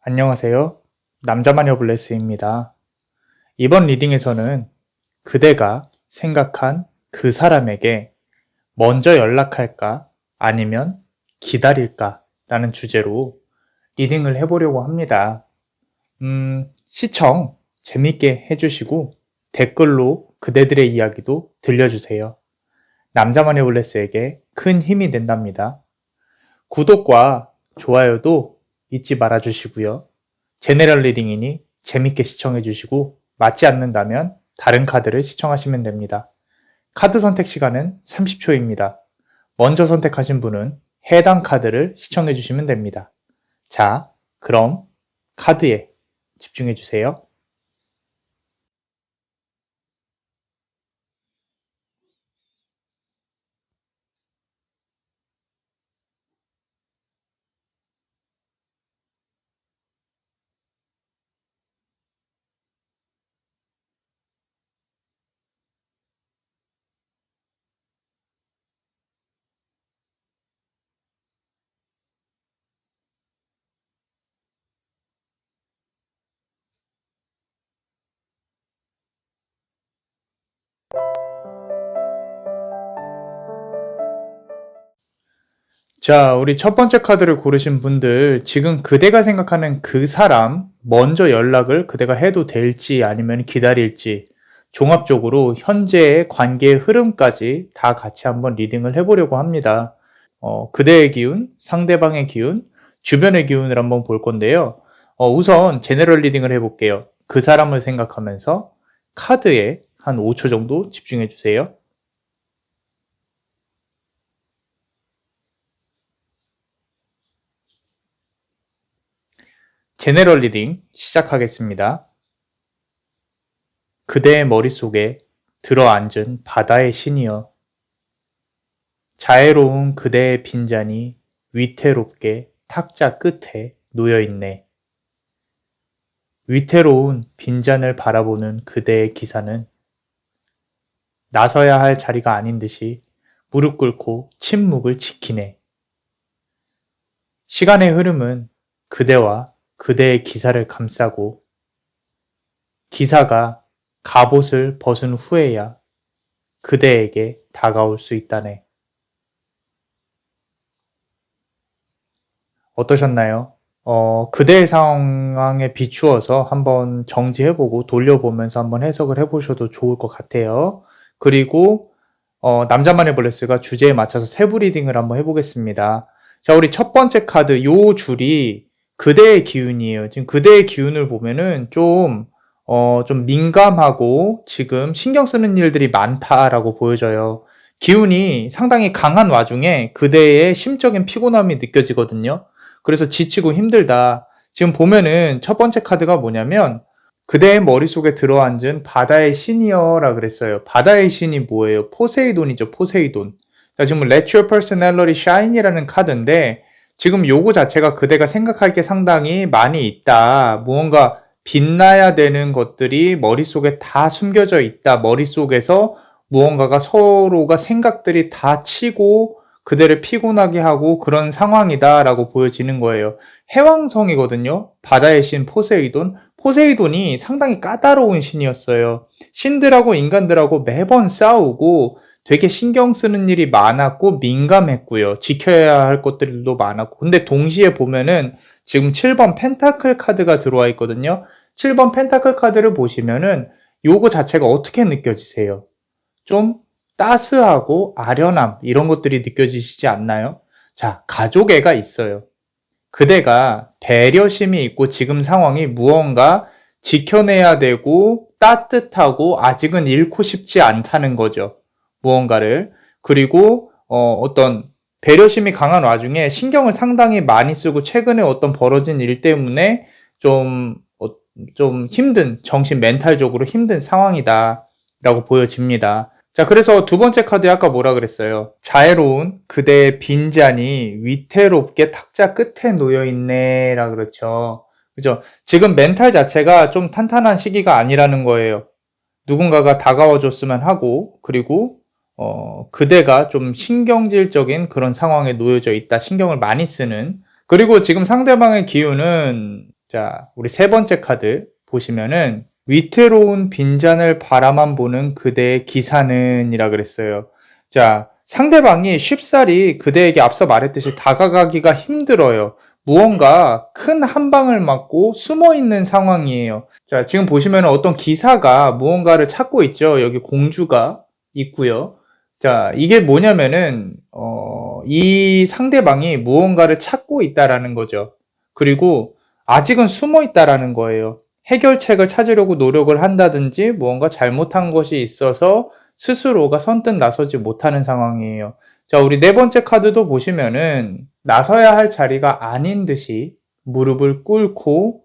안녕하세요. 남자마녀 블레스입니다. 이번 리딩에서는 그대가 생각한 그 사람에게 먼저 연락할까 아니면 기다릴까 라는 주제로 리딩을 해보려고 합니다. 시청 재밌게 해주시고 댓글로 그대들의 이야기도 들려주세요. 남자마녀 블레스에게 큰 힘이 된답니다. 구독과 좋아요도 잊지 말아주시고요. 제네럴 리딩이니 재밌게 시청해주시고 맞지 않는다면 다른 카드를 시청하시면 됩니다. 카드 선택 시간은 30초입니다. 먼저 선택하신 분은 해당 카드를 시청해주시면 됩니다. 자, 그럼 카드에 집중해주세요. 자, 우리 첫 번째 카드를 고르신 분들, 지금 그대가 생각하는 그 사람, 먼저 연락을 그대가 해도 될지 아니면 기다릴지, 종합적으로 현재의 관계의 흐름까지 다 같이 한번 리딩을 해보려고 합니다. 그대의 기운, 상대방의 기운, 주변의 기운을 한번 볼 건데요. 우선 제너럴 리딩을 해볼게요. 그 사람을 생각하면서 카드에 한 5초 정도 집중해 주세요. 제너럴 리딩 시작하겠습니다. 그대의 머릿속에 들어앉은 바다의 신이여, 자애로운 그대의 빈잔이 위태롭게 탁자 끝에 놓여있네. 위태로운 빈잔을 바라보는 그대의 기사는 나서야 할 자리가 아닌 듯이 무릎 꿇고 침묵을 지키네. 시간의 흐름은 그대와 그대의 기사를 감싸고 기사가 갑옷을 벗은 후에야 그대에게 다가올 수 있다네. 어떠셨나요? 그대의 상황에 비추어서 한번 정지해보고 돌려보면서 한번 해석을 해보셔도 좋을 것 같아요. 그리고 남자만의 블레스가 주제에 맞춰서 세부 리딩을 한번 해보겠습니다. 자, 우리 첫 번째 카드 요 줄이 그대의 기운이에요. 지금 그대의 기운을 보면은 좀 민감하고 지금 신경 쓰는 일들이 많다라고 보여져요. 기운이 상당히 강한 와중에 그대의 심적인 피곤함이 느껴지거든요. 그래서 지치고 힘들다. 지금 보면은 첫 번째 카드가 뭐냐면 그대의 머릿속에 들어앉은 바다의 신이여라 그랬어요. 바다의 신이 뭐예요? 포세이돈이죠, 포세이돈. 자, 지금 Let Your Personality Shine이라는 카드인데 지금 요거 자체가 그대가 생각할 게 상당히 많이 있다. 무언가 빛나야 되는 것들이 머릿속에 다 숨겨져 있다. 머릿속에서 무언가가 서로가 생각들이 다 치고 그대를 피곤하게 하고 그런 상황이다라고 보여지는 거예요. 해왕성이거든요. 바다의 신 포세이돈. 포세이돈이 상당히 까다로운 신이었어요. 신들하고 인간들하고 매번 싸우고 되게 신경 쓰는 일이 많았고 민감했고요. 지켜야 할 것들도 많았고. 근데 동시에 보면은 지금 7번 펜타클 카드가 들어와 있거든요. 7번 펜타클 카드를 보시면은 요거 자체가 어떻게 느껴지세요? 좀 따스하고 아련함 이런 것들이 느껴지시지 않나요? 자, 가족애가 있어요. 그대가 배려심이 있고 지금 상황이 무언가 지켜내야 되고 따뜻하고 아직은 잃고 싶지 않다는 거죠. 무언가를. 그리고 어떤 배려심이 강한 와중에 신경을 상당히 많이 쓰고 최근에 어떤 벌어진 일 때문에 좀 힘든 정신 멘탈적으로 힘든 상황이다 라고 보여집니다. 자, 그래서 두 번째 카드에 아까 뭐라 그랬어요? 자애로운 그대의 빈잔이 위태롭게 탁자 끝에 놓여있네 라 그렇죠. 그죠? 지금 멘탈 자체가 좀 탄탄한 시기가 아니라는 거예요. 누군가가 다가와 줬으면 하고, 그리고 그대가 좀 신경질적인 그런 상황에 놓여져 있다. 신경을 많이 쓰는. 그리고 지금 상대방의 기운은 자, 우리 세 번째 카드 보시면은 위태로운 빈잔을 바라만 보는 그대의 기사는 이라 그랬어요. 자, 상대방이 쉽사리 그대에게 앞서 말했듯이 다가가기가 힘들어요. 무언가 큰 한 방을 맞고 숨어 있는 상황이에요. 자, 지금 보시면 어떤 기사가 무언가를 찾고 있죠. 여기 공주가 있고요. 자, 이게 뭐냐면은 이 상대방이 무언가를 찾고 있다라는 거죠. 그리고 아직은 숨어 있다라는 거예요. 해결책을 찾으려고 노력을 한다든지 무언가 잘못한 것이 있어서 스스로가 선뜻 나서지 못하는 상황이에요. 자, 우리 네 번째 카드도 보시면은 나서야 할 자리가 아닌 듯이 무릎을 꿇고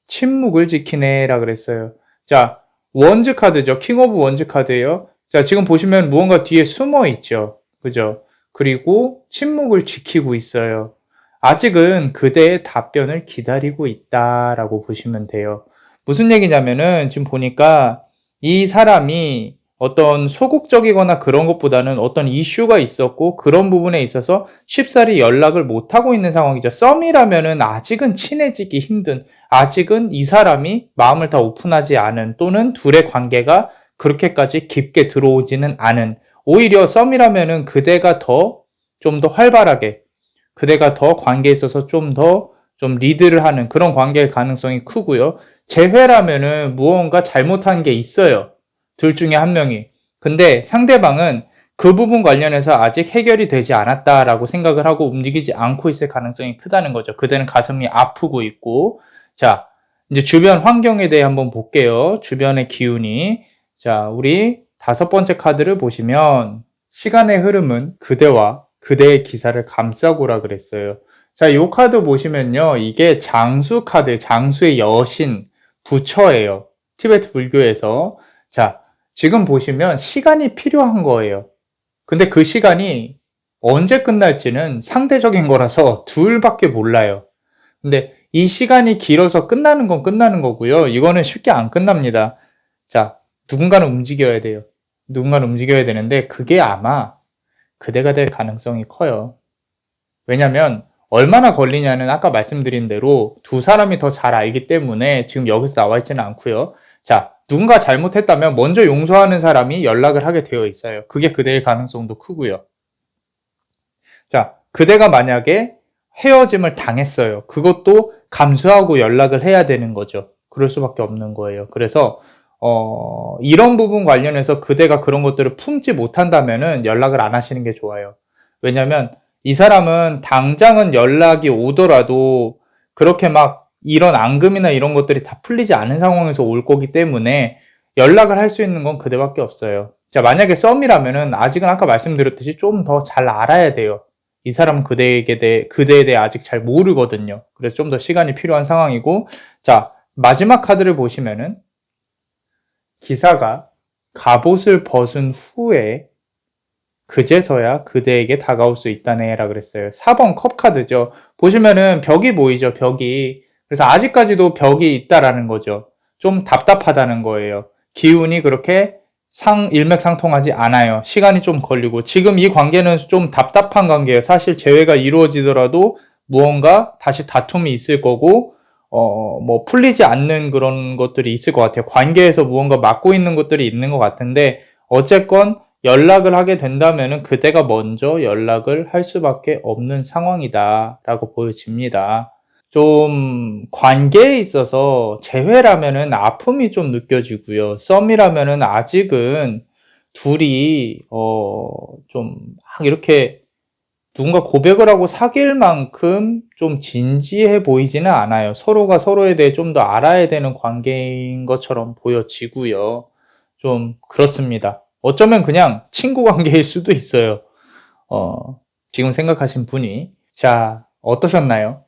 침묵을 지키네라 그랬어요. 자, 원즈 카드죠. 킹 오브 원즈 카드예요. 자, 지금 보시면 무언가 뒤에 숨어 있죠. 그죠? 그리고 침묵을 지키고 있어요. 아직은 그대의 답변을 기다리고 있다라고 보시면 돼요. 무슨 얘기냐면은 지금 보니까 이 사람이 어떤 소극적이거나 그런 것보다는 어떤 이슈가 있었고 그런 부분에 있어서 쉽사리 연락을 못하고 있는 상황이죠. 썸이라면은 아직은 친해지기 힘든, 아직은 이 사람이 마음을 다 오픈하지 않은, 또는 둘의 관계가 그렇게까지 깊게 들어오지는 않은, 오히려 썸이라면은 그대가 좀 더 활발하게, 그대가 더 관계에 있어서 좀 리드를 하는 그런 관계일 가능성이 크고요. 재회라면은 무언가 잘못한 게 있어요. 둘 중에 한 명이. 근데 상대방은 그 부분 관련해서 아직 해결이 되지 않았다라고 생각을 하고 움직이지 않고 있을 가능성이 크다는 거죠. 그대는 가슴이 아프고 있고. 자, 이제 주변 환경에 대해 한번 볼게요. 주변의 기운이. 자, 우리 다섯 번째 카드를 보시면 시간의 흐름은 그대와 그대의 기사를 감싸고라 그랬어요. 자, 이 카드 보시면요. 이게 장수 카드, 장수의 여신, 부처예요. 티베트 불교에서. 자, 지금 보시면 시간이 필요한 거예요. 근데 그 시간이 언제 끝날지는 상대적인 거라서 둘밖에 몰라요. 근데 이 시간이 길어서 끝나는 건 끝나는 거고요. 이거는 쉽게 안 끝납니다. 자, 누군가는 움직여야 돼요. 누군가는 움직여야 되는데 그게 아마 그대가 될 가능성이 커요. 왜냐면 얼마나 걸리냐는 아까 말씀드린 대로 두 사람이 더 잘 알기 때문에 지금 여기서 나와 있지는 않고요. 자, 누군가 잘못했다면 먼저 용서하는 사람이 연락을 하게 되어 있어요. 그게 그대의 가능성도 크고요. 자, 그대가 만약에 헤어짐을 당했어요. 그것도 감수하고 연락을 해야 되는 거죠. 그럴 수밖에 없는 거예요. 그래서 이런 부분 관련해서 그대가 그런 것들을 품지 못한다면은 연락을 안 하시는 게 좋아요. 왜냐면 이 사람은 당장은 연락이 오더라도 그렇게 막 이런 앙금이나 이런 것들이 다 풀리지 않은 상황에서 올 거기 때문에 연락을 할 수 있는 건 그대밖에 없어요. 자, 만약에 썸이라면은 아직은 아까 말씀드렸듯이 좀 더 잘 알아야 돼요. 이 사람은 그대에 대해 아직 잘 모르거든요. 그래서 좀 더 시간이 필요한 상황이고, 자, 마지막 카드를 보시면은 기사가 갑옷을 벗은 후에 그제서야 그대에게 다가올 수 있다네 라 그랬어요. 4번 컵 카드죠. 보시면은 벽이 보이죠, 벽이. 그래서 아직까지도 벽이 있다라는 거죠. 좀 답답하다는 거예요. 기운이 그렇게 일맥상통하지 않아요. 시간이 좀 걸리고. 지금 이 관계는 좀 답답한 관계예요. 사실 재회가 이루어지더라도 무언가 다시 다툼이 있을 거고, 뭐 풀리지 않는 그런 것들이 있을 것 같아요. 관계에서 무언가 막고 있는 것들이 있는 것 같은데, 어쨌건 연락을 하게 된다면은 그대가 먼저 연락을 할 수밖에 없는 상황이다라고 보여집니다. 좀 관계에 있어서 재회라면은 아픔이 좀 느껴지고요. 썸이라면은 아직은 둘이 좀 막 이렇게 누군가 고백을 하고 사귈 만큼 좀 진지해 보이지는 않아요. 서로가 서로에 대해 좀 더 알아야 되는 관계인 것처럼 보여지고요. 좀 그렇습니다. 어쩌면 그냥 친구 관계일 수도 있어요. 지금 생각하신 분이. 자, 어떠셨나요?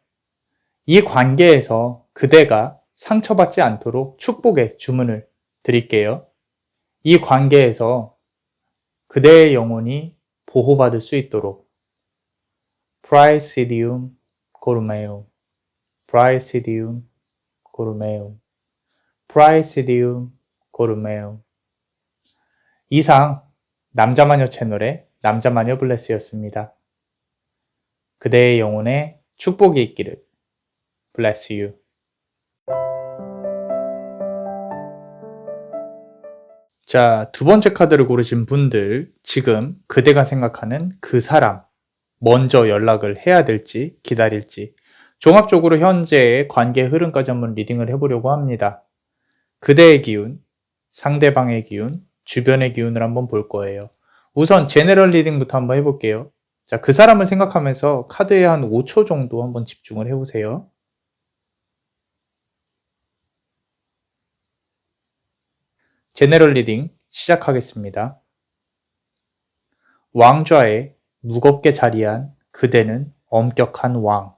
이 관계에서 그대가 상처받지 않도록 축복의 주문을 드릴게요. 이 관계에서 그대의 영혼이 보호받을 수 있도록 Praesidium Corumeum, Praesidium Corumeum, Praesidium Corumeum. 이상 남자마녀 채널의 남자마녀 블레스였습니다. 그대의 영혼에 축복이 있기를. Bless you. 자, 두 번째 카드를 고르신 분들, 지금 그대가 생각하는 그 사람, 먼저 연락을 해야 될지, 기다릴지, 종합적으로 현재의 관계의 흐름까지 한번 리딩을 해보려고 합니다. 그대의 기운, 상대방의 기운, 주변의 기운을 한번 볼 거예요. 우선 제너럴 리딩부터 한번 해볼게요. 자, 그 사람을 생각하면서 카드에 한 5초 정도 한번 집중을 해보세요. 제너럴 리딩 시작하겠습니다. 왕좌에 무겁게 자리한 그대는 엄격한 왕.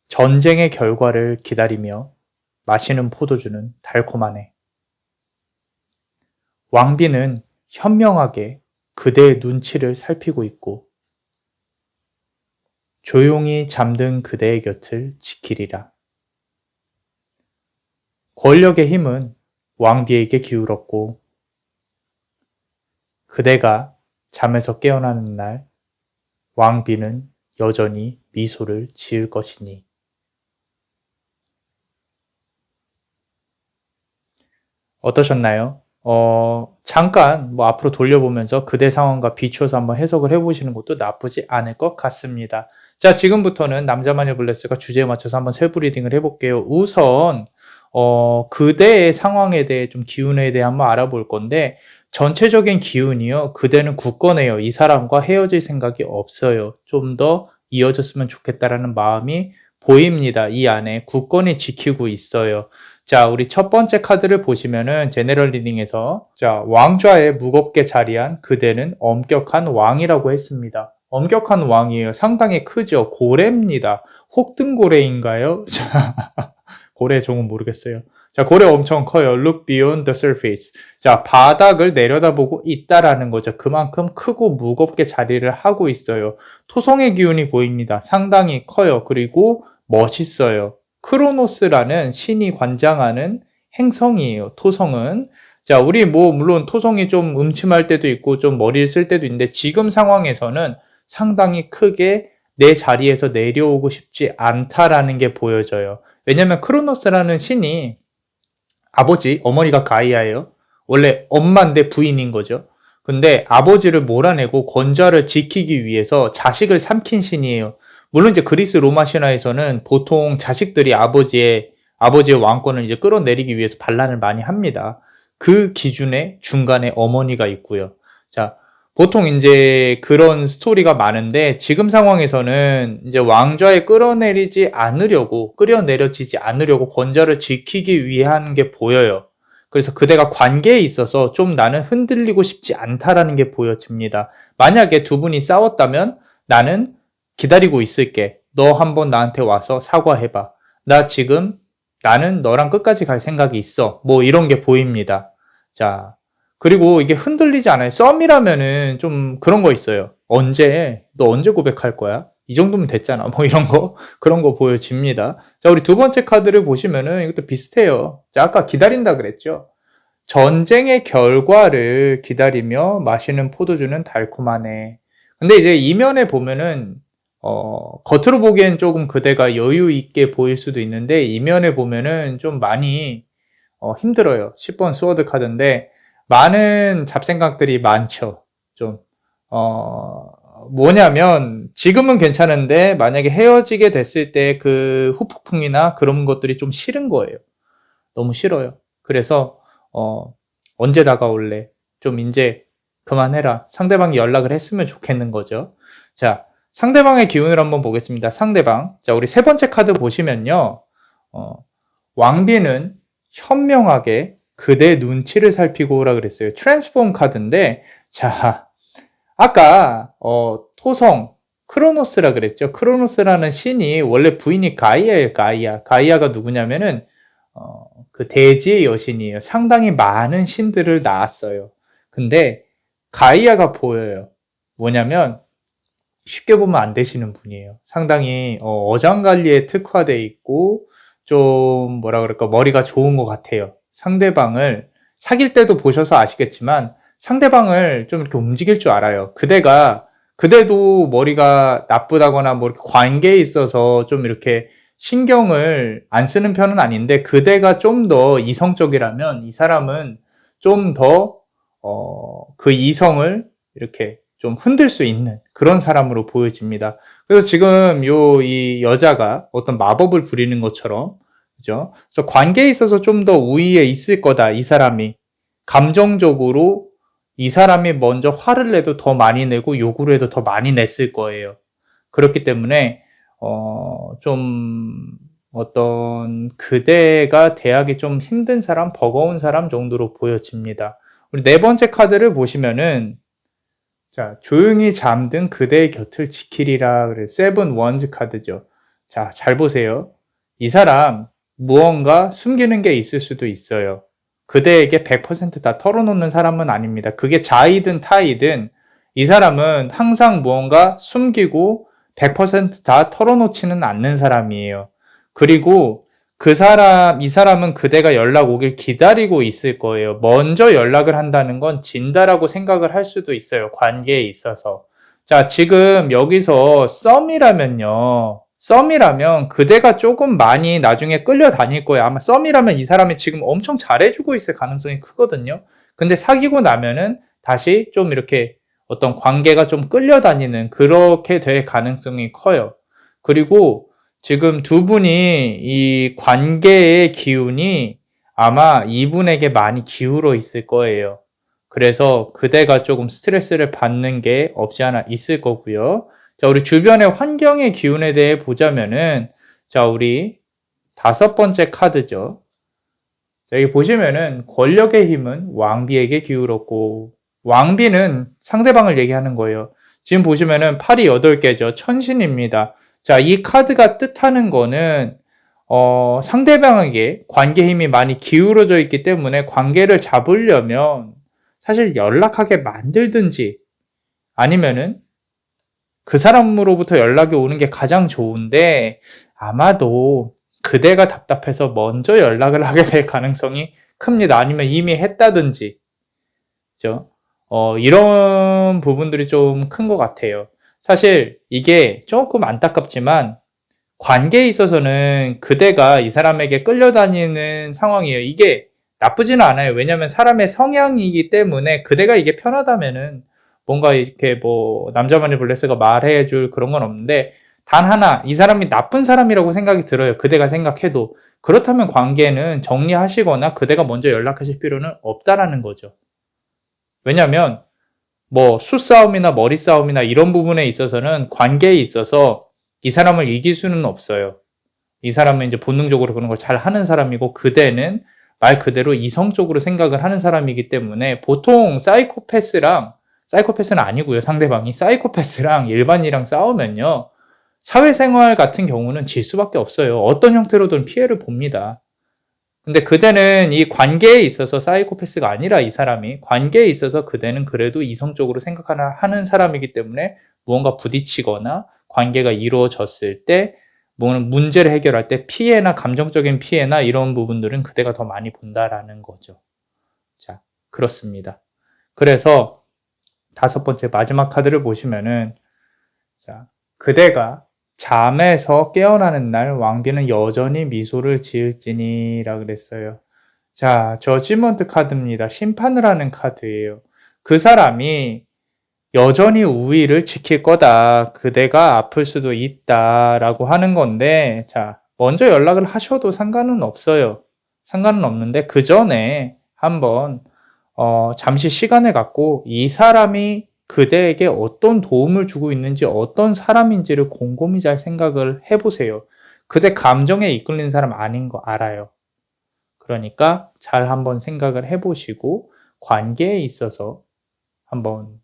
전쟁의 결과를 기다리며 마시는 포도주는 달콤하네. 왕비는 현명하게 그대의 눈치를 살피고 있고 조용히 잠든 그대의 곁을 지키리라. 권력의 힘은 왕비에게 기울었고 그대가 잠에서 깨어나는 날 왕비는 여전히 미소를 지을 것이니. 어떠셨나요? 잠깐 앞으로 돌려보면서 그대 상황과 비추어서 한번 해석을 해보시는 것도 나쁘지 않을 것 같습니다. 자, 지금부터는 남자마녀 블레스가 주제에 맞춰서 한번 세부 리딩을 해볼게요. 우선 그대의 상황에 대해 좀 기운에 대해 한번 알아볼 건데 전체적인 기운이요. 그대는 굳건해요. 이 사람과 헤어질 생각이 없어요. 좀 더 이어졌으면 좋겠다라는 마음이 보입니다. 이 안에 굳건히 지키고 있어요. 자, 우리 첫 번째 카드를 보시면은 제너럴 리딩에서 자, 왕좌에 무겁게 자리한 그대는 엄격한 왕이라고 했습니다. 엄격한 왕이에요. 상당히 크죠. 고래입니다. 혹등고래인가요? 자, 고래 종은 모르겠어요. 자, 고래 엄청 커요. Look beyond the surface. 자, 바닥을 내려다보고 있다라는 거죠. 그만큼 크고 무겁게 자리를 하고 있어요. 토성의 기운이 보입니다. 상당히 커요. 그리고 멋있어요. 크로노스라는 신이 관장하는 행성이에요. 토성은. 자, 우리 물론 토성이 좀 음침할 때도 있고 좀 머리를 쓸 때도 있는데 지금 상황에서는 상당히 크게 내 자리에서 내려오고 싶지 않다라는 게 보여져요. 왜냐면 크로노스라는 신이 어머니가 가이아예요. 원래 엄마인데 부인인 거죠. 근데 아버지를 몰아내고 권좌를 지키기 위해서 자식을 삼킨 신이에요. 물론 이제 그리스 로마 신화에서는 보통 자식들이 아버지의 왕권을 이제 끌어내리기 위해서 반란을 많이 합니다. 그 기준에 중간에 어머니가 있고요. 자, 보통 이제 그런 스토리가 많은데 지금 상황에서는 이제 왕좌에 끌어내리지 않으려고 끌어내려지지 않으려고 권좌를 지키기 위한 게 보여요. 그래서 그대가 관계에 있어서 좀 나는 흔들리고 싶지 않다라는 게 보여집니다. 만약에 두 분이 싸웠다면 나는 기다리고 있을게. 너 한번 나한테 와서 사과해봐. 나는 너랑 끝까지 갈 생각이 있어. 이런 게 보입니다. 자, 그리고 이게 흔들리지 않아요. 썸이라면은 좀 그런 거 있어요. 너 언제 고백할 거야? 이 정도면 됐잖아. 이런 거, 그런 거 보여집니다. 자, 우리 두 번째 카드를 보시면은 이것도 비슷해요. 자, 아까 기다린다 그랬죠? 전쟁의 결과를 기다리며 마시는 포도주는 달콤하네. 근데 이제 이면에 보면은 겉으로 보기엔 조금 그대가 여유 있게 보일 수도 있는데 이면에 보면은 좀 많이 힘들어요. 10번 스워드 카드인데 많은 잡생각들이 많죠. 좀 뭐냐면 지금은 괜찮은데 만약에 헤어지게 됐을 때 그 후폭풍이나 그런 것들이 좀 싫은 거예요. 너무 싫어요. 그래서 언제 다가올래? 좀 이제 그만해라. 상대방이 연락을 했으면 좋겠는 거죠. 자, 상대방의 기운을 한번 보겠습니다. 상대방. 자, 우리 세 번째 카드 보시면요. 왕비는 현명하게 그대 눈치를 살피고 오라 그랬어요. 트랜스폼 카드인데, 자, 아까, 토성, 크로노스라 그랬죠. 크로노스라는 신이 원래 부인이 가이아예요, 가이아. 가이아가 누구냐면은, 그 대지의 여신이에요. 상당히 많은 신들을 낳았어요. 근데, 가이아가 보여요. 뭐냐면, 쉽게 보면 안 되시는 분이에요. 상당히, 어장관리에 특화돼 있고, 좀, 머리가 좋은 것 같아요. 상대방을 사귈 때도 보셔서 아시겠지만 상대방을 좀 이렇게 움직일 줄 알아요. 그대도 머리가 나쁘다거나 이렇게 관계에 있어서 좀 이렇게 신경을 안 쓰는 편은 아닌데 그대가 좀 더 이성적이라면 이 사람은 좀 더 그 이성을 이렇게 좀 흔들 수 있는 그런 사람으로 보여집니다. 그래서 지금 이 여자가 어떤 마법을 부리는 것처럼, 그죠? 그래서 관계에 있어서 좀 더 우위에 있을 거다, 이 사람이. 감정적으로 이 사람이 먼저 화를 내도 더 많이 내고 요구를 해도 더 많이 냈을 거예요. 그렇기 때문에 좀 어떤 그대가 대하기 좀 힘든 사람, 버거운 사람 정도로 보여집니다. 우리 네 번째 카드를 보시면은, 자, 조용히 잠든 그대의 곁을 지키리라. 그래, 세븐 원즈 카드죠. 자, 잘 보세요. 이 사람 무언가 숨기는 게 있을 수도 있어요. 그대에게 100%다 털어놓는 사람은 아닙니다. 그게 자이든 타이든 이 사람은 항상 무언가 숨기고 100%다 털어놓지는 않는 사람이에요. 그리고 이 사람은 그대가 연락 오길 기다리고 있을 거예요. 먼저 연락을 한다는 건 진다라고 생각을 할 수도 있어요. 관계에 있어서. 자, 지금 여기서 썸이라면 그대가 조금 많이 나중에 끌려다닐 거예요. 아마 썸이라면 이 사람이 지금 엄청 잘해주고 있을 가능성이 크거든요. 근데 사귀고 나면은 다시 좀 이렇게 어떤 관계가 좀 끌려다니는 그렇게 될 가능성이 커요. 그리고 지금 두 분이 이 관계의 기운이 아마 이분에게 많이 기울어 있을 거예요. 그래서 그대가 조금 스트레스를 받는 게 없지 않아 있을 거고요. 자, 우리 주변의 환경의 기운에 대해 보자면은, 자, 우리 다섯 번째 카드죠. 자, 여기 보시면은 권력의 힘은 왕비에게 기울었고, 왕비는 상대방을 얘기하는 거예요. 지금 보시면은 팔이 8개죠. 천신입니다. 자, 이 카드가 뜻하는 거는 상대방에게 관계 힘이 많이 기울어져 있기 때문에 관계를 잡으려면 사실 연락하게 만들든지 아니면은 그 사람으로부터 연락이 오는 게 가장 좋은데 아마도 그대가 답답해서 먼저 연락을 하게 될 가능성이 큽니다. 아니면 이미 했다든지, 그죠? 이런 부분들이 좀 큰 것 같아요. 사실 이게 조금 안타깝지만 관계에 있어서는 그대가 이 사람에게 끌려다니는 상황이에요. 이게 나쁘지는 않아요. 왜냐면 사람의 성향이기 때문에 그대가 이게 편하다면은 뭔가 이렇게 뭐 남자만의 블레스가 말해줄 그런 건 없는데, 단 하나 이 사람이 나쁜 사람이라고 생각이 들어요. 그대가 생각해도. 그렇다면 관계는 정리하시거나 그대가 먼저 연락하실 필요는 없다라는 거죠. 왜냐면 뭐 수싸움이나 머리싸움이나 이런 부분에 있어서는 관계에 있어서 이 사람을 이길 수는 없어요. 이 사람은 이제 본능적으로 그런 걸 잘 하는 사람이고 그대는 말 그대로 이성적으로 생각을 하는 사람이기 때문에 보통 사이코패스는 아니고요. 상대방이 사이코패스랑 일반이랑 싸우면요. 사회생활 같은 경우는 질 수밖에 없어요. 어떤 형태로든 피해를 봅니다. 근데 그대는 이 관계에 있어서 사이코패스가 아니라 이 사람이 관계에 있어서 그대는 그래도 이성적으로 생각하는 사람이기 때문에 무언가 부딪히거나 관계가 이루어졌을 때 문제를 해결할 때 피해나 감정적인 피해나 이런 부분들은 그대가 더 많이 본다라는 거죠. 자, 그렇습니다. 그래서 다섯 번째 마지막 카드를 보시면은, 자, 그대가 잠에서 깨어나는 날 왕비는 여전히 미소를 지을지니라 그랬어요. 자, 저지먼트 카드입니다. 심판을 하는 카드예요. 그 사람이 여전히 우위를 지킬 거다. 그대가 아플 수도 있다라고 하는 건데, 자, 먼저 연락을 하셔도 상관은 없어요. 상관은 없는데 그 전에 한번 잠시 시간을 갖고 이 사람이 그대에게 어떤 도움을 주고 있는지 어떤 사람인지를 곰곰이 잘 생각을 해보세요. 그대 감정에 이끌리는 사람 아닌 거 알아요. 그러니까 잘 한번 생각을 해보시고 관계에 있어서 한번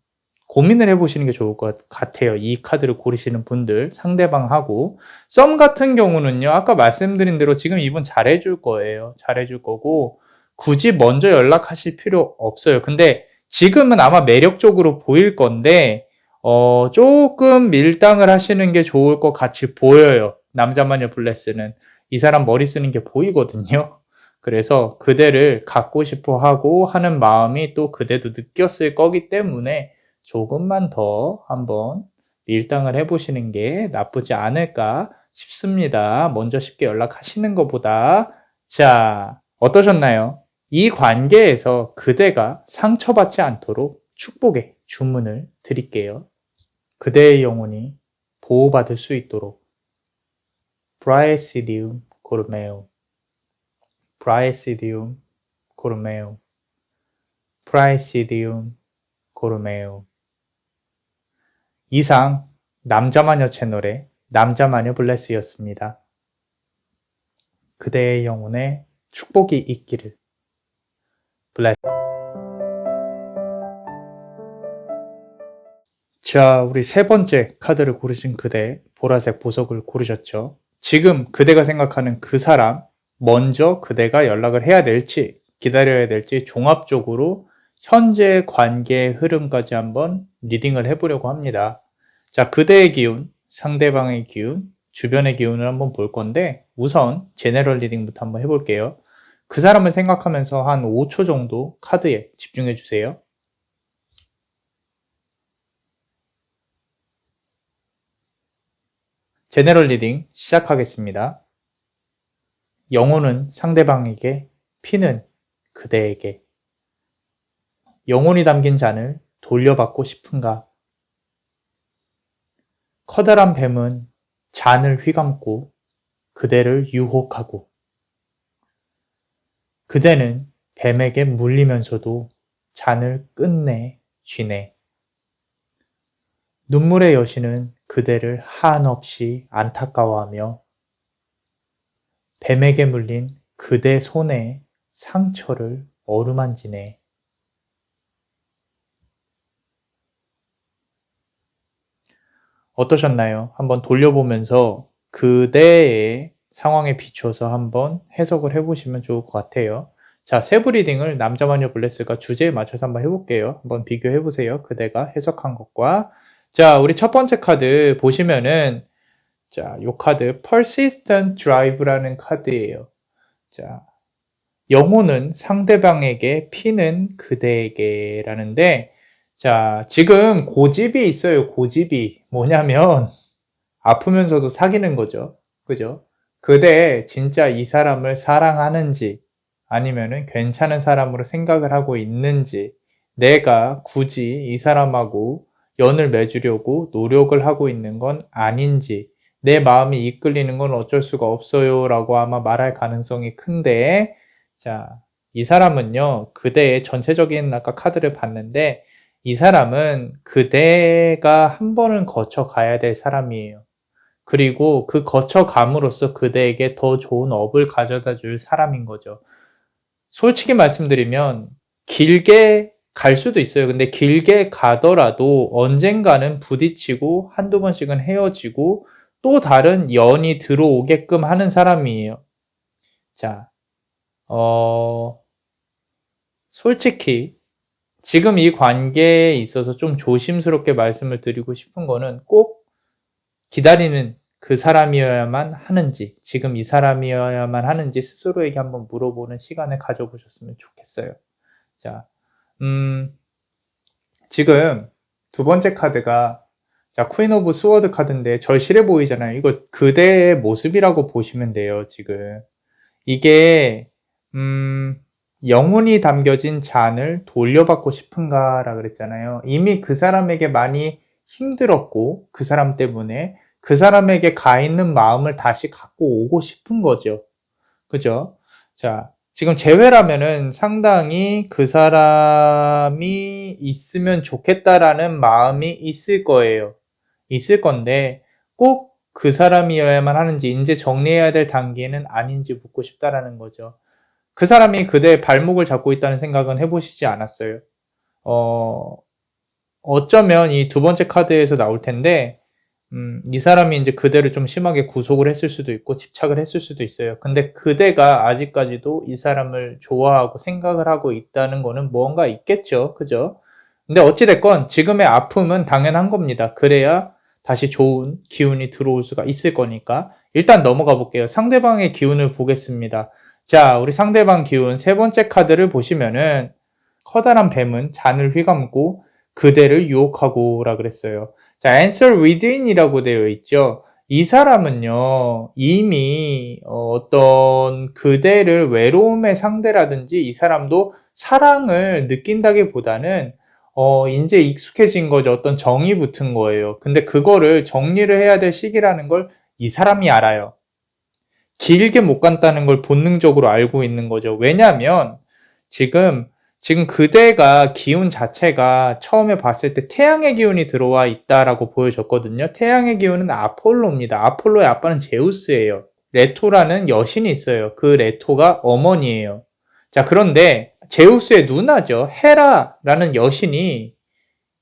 고민을 해보시는 게 좋을 것 같아요. 이 카드를 고르시는 분들, 상대방하고. 썸 같은 경우는요, 아까 말씀드린 대로 지금 이분 잘해줄 거예요. 잘해줄 거고 굳이 먼저 연락하실 필요 없어요. 근데 지금은 아마 매력적으로 보일 건데 조금 밀당을 하시는 게 좋을 것 같이 보여요. 남자마녀 블레스는 이 사람 머리 쓰는 게 보이거든요. 그래서 그대를 갖고 싶어 하고 하는 마음이 또 그대도 느꼈을 거기 때문에 조금만 더 한번 밀당을 해보시는 게 나쁘지 않을까 쉽습니다. 먼저 쉽게 연락하시는 것보다. 자, 어떠셨나요? 이 관계에서 그대가 상처받지 않도록 축복의 주문을 드릴게요. 그대의 영혼이 보호받을 수 있도록 브라에시디움 고르메오, 브라에시디움 고르메오, 브라에시디움 고르메오. 이상 남자마녀 채널의 남자마녀 블레스였습니다. 그대의 영혼에 축복이 있기를. 블레스. 자, 우리 세 번째 카드를 고르신 그대, 보라색 보석을 고르셨죠? 지금 그대가 생각하는 그 사람, 먼저 그대가 연락을 해야 될지, 기다려야 될지 종합적으로 현재 관계의 흐름까지 한번 리딩을 해보려고 합니다. 자, 그대의 기운, 상대방의 기운, 주변의 기운을 한번 볼 건데 우선 제네럴 리딩부터 한번 해볼게요. 그 사람을 생각하면서 한 5초 정도 카드에 집중해 주세요. 제네럴 리딩 시작하겠습니다. 영혼은 상대방에게, 피는 그대에게. 영혼이 담긴 잔을 돌려받고 싶은가? 커다란 뱀은 잔을 휘감고 그대를 유혹하고 그대는 뱀에게 물리면서도 잔을 끝내 쥐네. 눈물의 여신은 그대를 한없이 안타까워하며 뱀에게 물린 그대 손에 상처를 어루만지네. 어떠셨나요? 한번 돌려보면서 그대의 상황에 비추어서 한번 해석을 해보시면 좋을 것 같아요. 자, 세부 리딩을 남자마녀 블레스가 주제에 맞춰서 한번 해볼게요. 한번 비교해보세요. 그대가 해석한 것과. 자, 우리 첫 번째 카드 보시면은, 자, 요 카드 Persistent Drive라는 카드예요. 자, 영혼은 상대방에게, 피는 그대에게 라는데, 자, 지금 고집이 있어요. 고집이. 뭐냐면 아프면서도 사귀는 거죠. 그죠? 그대 진짜 이 사람을 사랑하는지 아니면은 괜찮은 사람으로 생각을 하고 있는지, 내가 굳이 이 사람하고 연을 맺으려고 노력을 하고 있는 건 아닌지, 내 마음이 이끌리는 건 어쩔 수가 없어요 라고 아마 말할 가능성이 큰데, 자, 이 사람은요, 그대의 전체적인 아까 카드를 봤는데 이 사람은 그대가 한 번은 거쳐 가야 될 사람이에요. 그리고 그 거쳐감으로써 그대에게 더 좋은 업을 가져다 줄 사람인 거죠. 솔직히 말씀드리면 길게 갈 수도 있어요. 근데 길게 가더라도 언젠가는 부딪히고 한두 번씩은 헤어지고 또 다른 연이 들어오게끔 하는 사람이에요. 자, 솔직히 지금 이 관계에 있어서 좀 조심스럽게 말씀을 드리고 싶은 거는 꼭 기다리는 그 사람이어야만 하는지, 지금 이 사람이어야만 하는지 스스로에게 한번 물어보는 시간을 가져보셨으면 좋겠어요. 자, 지금 두 번째 카드가 자, 퀸 오브 스워드 카드인데 절실해 보이잖아요. 이거 그대의 모습이라고 보시면 돼요, 지금. 이게, 영혼이 담겨진 잔을 돌려받고 싶은가라 그랬잖아요. 이미 그 사람에게 많이 힘들었고, 그 사람 때문에 그 사람에게 가 있는 마음을 다시 갖고 오고 싶은 거죠. 그죠? 자, 지금 재회라면은 상당히 그 사람이 있으면 좋겠다라는 마음이 있을 거예요. 있을 건데, 꼭 그 사람이어야만 하는지, 이제 정리해야 될 단계는 아닌지 묻고 싶다라는 거죠. 그 사람이 그대의 발목을 잡고 있다는 생각은 해보시지 않았어요. 어쩌면 이 두 번째 카드에서 나올 텐데, 이 사람이 이제 그대를 좀 심하게 구속을 했을 수도 있고, 집착을 했을 수도 있어요. 근데 그대가 아직까지도 이 사람을 좋아하고 생각을 하고 있다는 거는 뭔가 있겠죠. 그죠? 근데 어찌됐건 지금의 아픔은 당연한 겁니다. 그래야 다시 좋은 기운이 들어올 수가 있을 거니까. 일단 넘어가 볼게요. 상대방의 기운을 보겠습니다. 자, 우리 상대방 기운 세 번째 카드를 보시면은 커다란 뱀은 잔을 휘감고 그대를 유혹하고 라 그랬어요. 자, answer within이라고 되어 있죠. 이 사람은요, 이미 어떤 그대를 외로움의 상대라든지 이 사람도 사랑을 느낀다기보다는 이제 익숙해진 거죠. 어떤 정이 붙은 거예요. 근데 그거를 정리를 해야 될 시기라는 걸 이 사람이 알아요. 길게 못 간다는 걸 본능적으로 알고 있는 거죠. 왜냐하면 지금 그대가 기운 자체가 처음에 봤을 때 태양의 기운이 들어와 있다라고 보여졌거든요. 태양의 기운은 아폴로입니다. 아폴로의 아빠는 제우스예요. 레토라는 여신이 있어요. 그 레토가 어머니예요. 자, 그런데 제우스의 누나죠. 헤라라는 여신이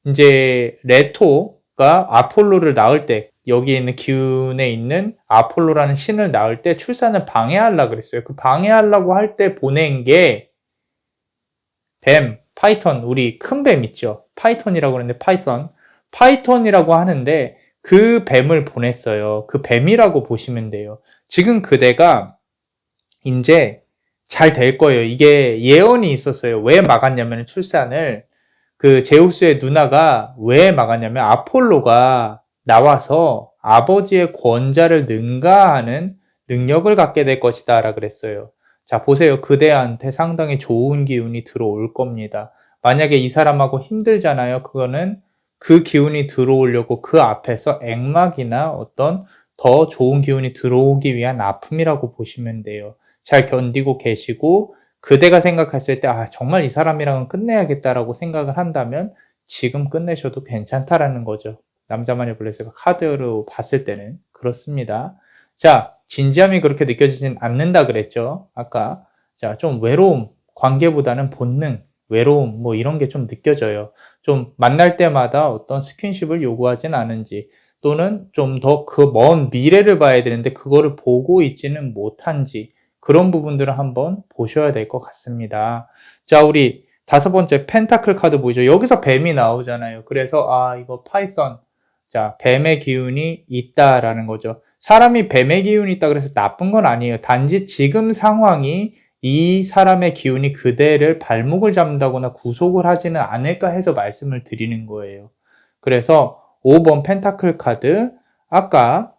이제 레토가 아폴로를 낳을 때 여기 있는 기운에 있는 아폴로라는 신을 낳을 때 출산을 방해하려고 그랬어요. 그 방해하려고 할 때 보낸 게 뱀, 파이턴, 우리 큰 뱀 있죠. 파이턴이라고 그러는데 파이턴이라고 하는데 그 뱀을 보냈어요. 그 뱀이라고 보시면 돼요. 지금 그대가 이제 잘 될 거예요. 이게 예언이 있었어요. 왜 막았냐면 출산을 그 제우스의 누나가 왜 막았냐면 아폴로가 나와서 아버지의 권자를 능가하는 능력을 갖게 될 것이다 라 그랬어요. 자, 보세요. 그대한테 상당히 좋은 기운이 들어올 겁니다. 만약에 이 사람하고 힘들잖아요. 그거는 그 기운이 들어오려고 그 앞에서 액막이나 어떤 더 좋은 기운이 들어오기 위한 아픔이라고 보시면 돼요. 잘 견디고 계시고 그대가 생각했을 때 정말 이 사람이랑은 끝내야겠다라고 생각을 한다면 지금 끝내셔도 괜찮다라는 거죠. 남자마녀 블레스가 카드로 봤을 때는 그렇습니다. 자, 진지함이 그렇게 느껴지진 않는다 그랬죠. 아까 자, 좀 외로움, 관계보다는 본능, 외로움 뭐 이런 게 좀 느껴져요. 좀 만날 때마다 어떤 스킨십을 요구하진 않은지 또는 좀 더 그 먼 미래를 봐야 되는데 그거를 보고 있지는 못한지 그런 부분들을 한번 보셔야 될 것 같습니다. 자, 우리 다섯 번째 펜타클 카드 보이죠? 여기서 뱀이 나오잖아요. 그래서 이거 파이썬. 자, 뱀의 기운이 있다라는 거죠. 사람이 뱀의 기운이 있다 그래서 나쁜 건 아니에요. 단지 지금 상황이 이 사람의 기운이 그대를 발목을 잡는다거나 구속을 하지는 않을까 해서 말씀을 드리는 거예요. 그래서 5번 펜타클 카드 아까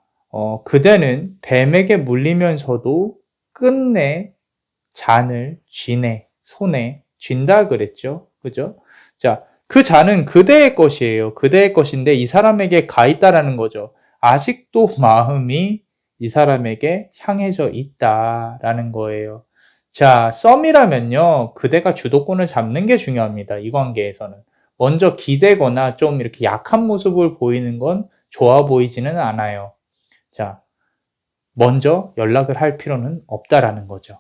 그대는 뱀에게 물리면서도 끝내 잔을 쥐네, 손에 쥔다 그랬죠. 그죠? 자, 그 잔은 그대의 것이에요. 그대의 것인데 이 사람에게 가 있다라는 거죠. 아직도 마음이 이 사람에게 향해져 있다라는 거예요. 자, 썸이라면요. 그대가 주도권을 잡는 게 중요합니다. 이 관계에서는. 먼저 기대거나 좀 이렇게 약한 모습을 보이는 건 좋아 보이지는 않아요. 자, 먼저 연락을 할 필요는 없다라는 거죠.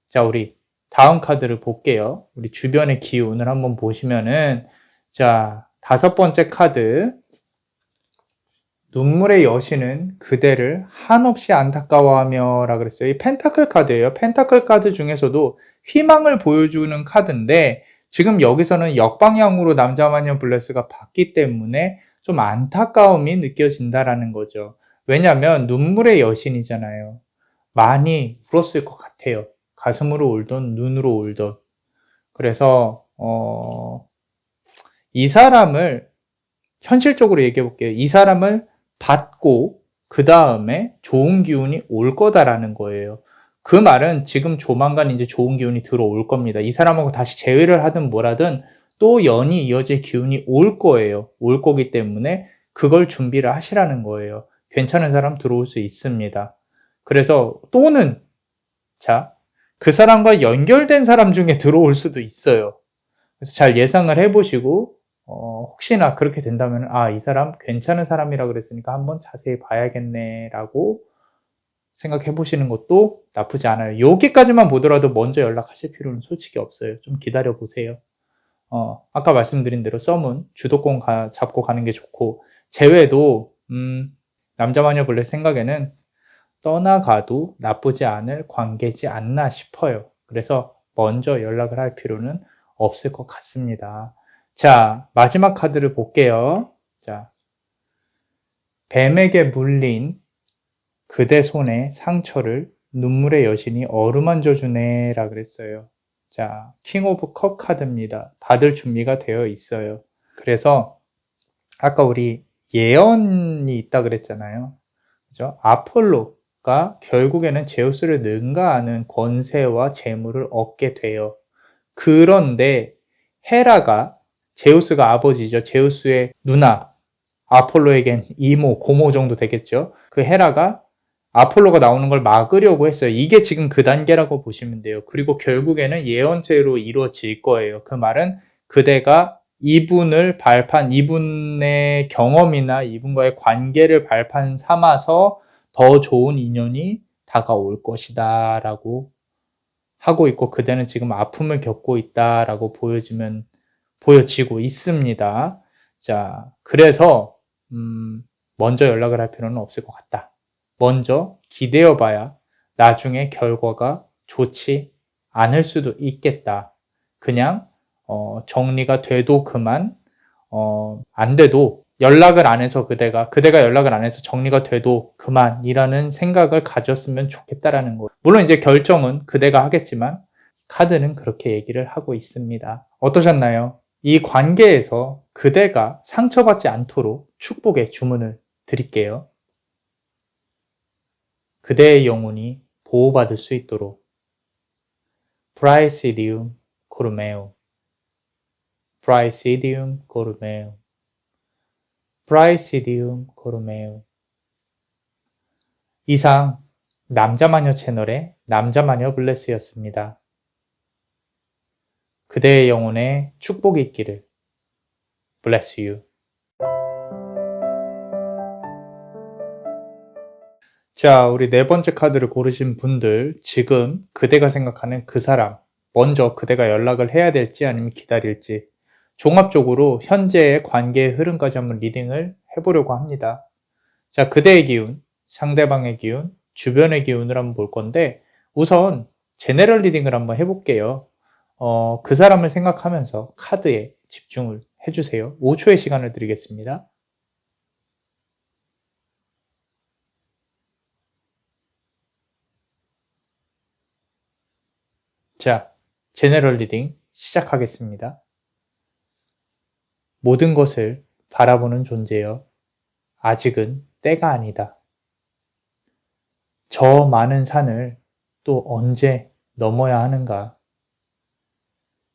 자, 우리 다음 카드를 볼게요. 우리 주변의 기운을 한번 보시면은, 자, 다섯 번째 카드. 눈물의 여신은 그대를 한없이 안타까워하며 라 그랬어요. 이 펜타클 카드예요. 펜타클 카드 중에서도 희망을 보여주는 카드인데 지금 여기서는 역방향으로 남자마녀 블레스가 봤기 때문에 좀 안타까움이 느껴진다라는 거죠. 왜냐하면 눈물의 여신이잖아요. 많이 울었을 것 같아요. 가슴으로 울던 눈으로 울던. 그래서 이 사람을 현실적으로 얘기해 볼게요. 이 사람을 받고 그 다음에 좋은 기운이 올 거다라는 거예요. 그 말은 지금 조만간 이제 좋은 기운이 들어올 겁니다. 이 사람하고 다시 재회를 하든 뭐라든 또 연이 이어질 기운이 올 거예요. 올 거기 때문에 그걸 준비를 하시라는 거예요. 괜찮은 사람 들어올 수 있습니다. 그래서 또는 자, 그 사람과 연결된 사람 중에 들어올 수도 있어요. 그래서 잘 예상을 해보시고 혹시나 그렇게 된다면 이 사람 괜찮은 사람이라 그랬으니까 한번 자세히 봐야겠네 라고 생각해 보시는 것도 나쁘지 않아요. 여기까지만 보더라도 먼저 연락하실 필요는 솔직히 없어요. 좀 기다려 보세요. 아까 말씀드린 대로 썸은 주도권 잡고 가는 게 좋고 재회도 남자마녀 블랙 생각에는 떠나가도 나쁘지 않을 관계지 않나 싶어요. 그래서 먼저 연락을 할 필요는 없을 것 같습니다. 자, 마지막 카드를 볼게요. 자, 뱀에게 물린 그대 손의 상처를 눈물의 여신이 어루만져 주네 라 그랬어요. 자, 킹 오브 컵 카드입니다. 받을 준비가 되어 있어요. 그래서 아까 우리 예언이 있다 그랬잖아요. 그죠? 아폴로가 결국에는 제우스를 능가하는 권세와 재물을 얻게 돼요. 그런데 헤라가, 제우스가 아버지죠. 제우스의 누나, 아폴로에겐 이모, 고모 정도 되겠죠. 그 헤라가 아폴로가 나오는 걸 막으려고 했어요. 이게 지금 그 단계라고 보시면 돼요. 그리고 결국에는 예언죄로 이루어질 거예요. 그 말은 그대가 이분의 경험이나 이분과의 관계를 발판 삼아서 더 좋은 인연이 다가올 것이다 라고 하고 있고, 그대는 지금 아픔을 겪고 있다라고 보여지고 있습니다. 자, 그래서 먼저 연락을 할 필요는 없을 것 같다. 먼저 기대어 봐야 나중에 결과가 좋지 않을 수도 있겠다. 그냥 정리가 돼도 그만, 안 돼도 연락을 안 해서 그대가 연락을 안 해서 정리가 돼도 그만이라는 생각을 가졌으면 좋겠다라는 거. 물론 이제 결정은 그대가 하겠지만 카드는 그렇게 얘기를 하고 있습니다. 어떠셨나요? 이 관계에서 그대가 상처받지 않도록 축복의 주문을 드릴게요. 그대의 영혼이 보호받을 수 있도록 Praesidium Corumeum, Praesidium Corumeum, Praesidium Corumeum. 이상 남자마녀 채널의 남자마녀 블레스였습니다. 그대의 영혼에 축복이 있기를. Bless you. 자, 우리 네 번째 카드를 고르신 분들, 지금 그대가 생각하는 그 사람, 먼저 그대가 연락을 해야 될지 아니면 기다릴지, 종합적으로 현재의 관계의 흐름까지 한번 리딩을 해보려고 합니다. 자, 그대의 기운, 상대방의 기운, 주변의 기운을 한번 볼 건데, 우선 제네럴 리딩을 한번 해볼게요. 그 사람을 생각하면서 카드에 집중을 해주세요. 5초의 시간을 드리겠습니다. 자, 제네럴 리딩 시작하겠습니다. 모든 것을 바라보는 존재여, 아직은 때가 아니다. 저 많은 산을 또 언제 넘어야 하는가?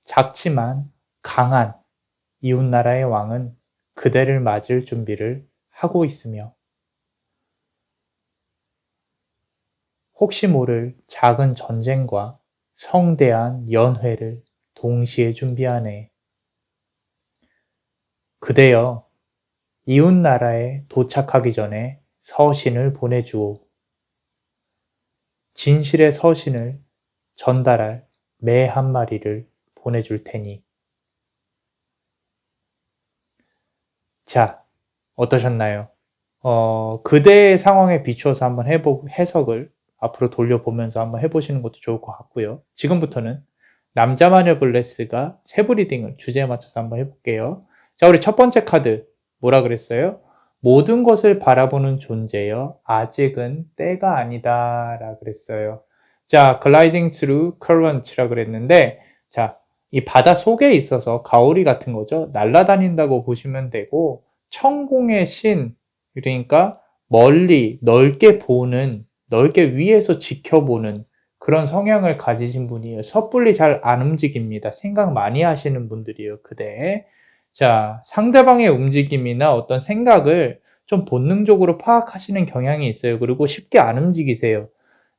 작지만 강한 이웃나라의 왕은 그대를 맞을 준비를 하고 있으며, 혹시 모를 작은 전쟁과 성대한 연회를 동시에 준비하네. 그대여, 이웃나라에 도착하기 전에 서신을 보내주오. 진실의 서신을 전달할 매 한 마리를 보내줄 테니. 자, 어떠셨나요? 그대의 상황에 비추어서 한번 해석을 앞으로 돌려보면서 한번 해보시는 것도 좋을 것 같고요. 지금부터는 남자마녀 블레스가 세부 리딩을 주제에 맞춰서 한번 해볼게요. 자, 우리 첫 번째 카드 뭐라 그랬어요? 모든 것을 바라보는 존재여, 아직은 때가 아니다 라 그랬어요. 자, gliding through current라 그랬는데, 자, 이 바다 속에 있어서 가오리 같은 거죠. 날아다닌다고 보시면 되고, 천공의 신, 그러니까 멀리 넓게 보는, 넓게 위에서 지켜보는 그런 성향을 가지신 분이에요. 섣불리 잘 안 움직입니다. 생각 많이 하시는 분들이에요, 그대. 자, 상대방의 움직임이나 어떤 생각을 좀 본능적으로 파악하시는 경향이 있어요. 그리고 쉽게 안 움직이세요.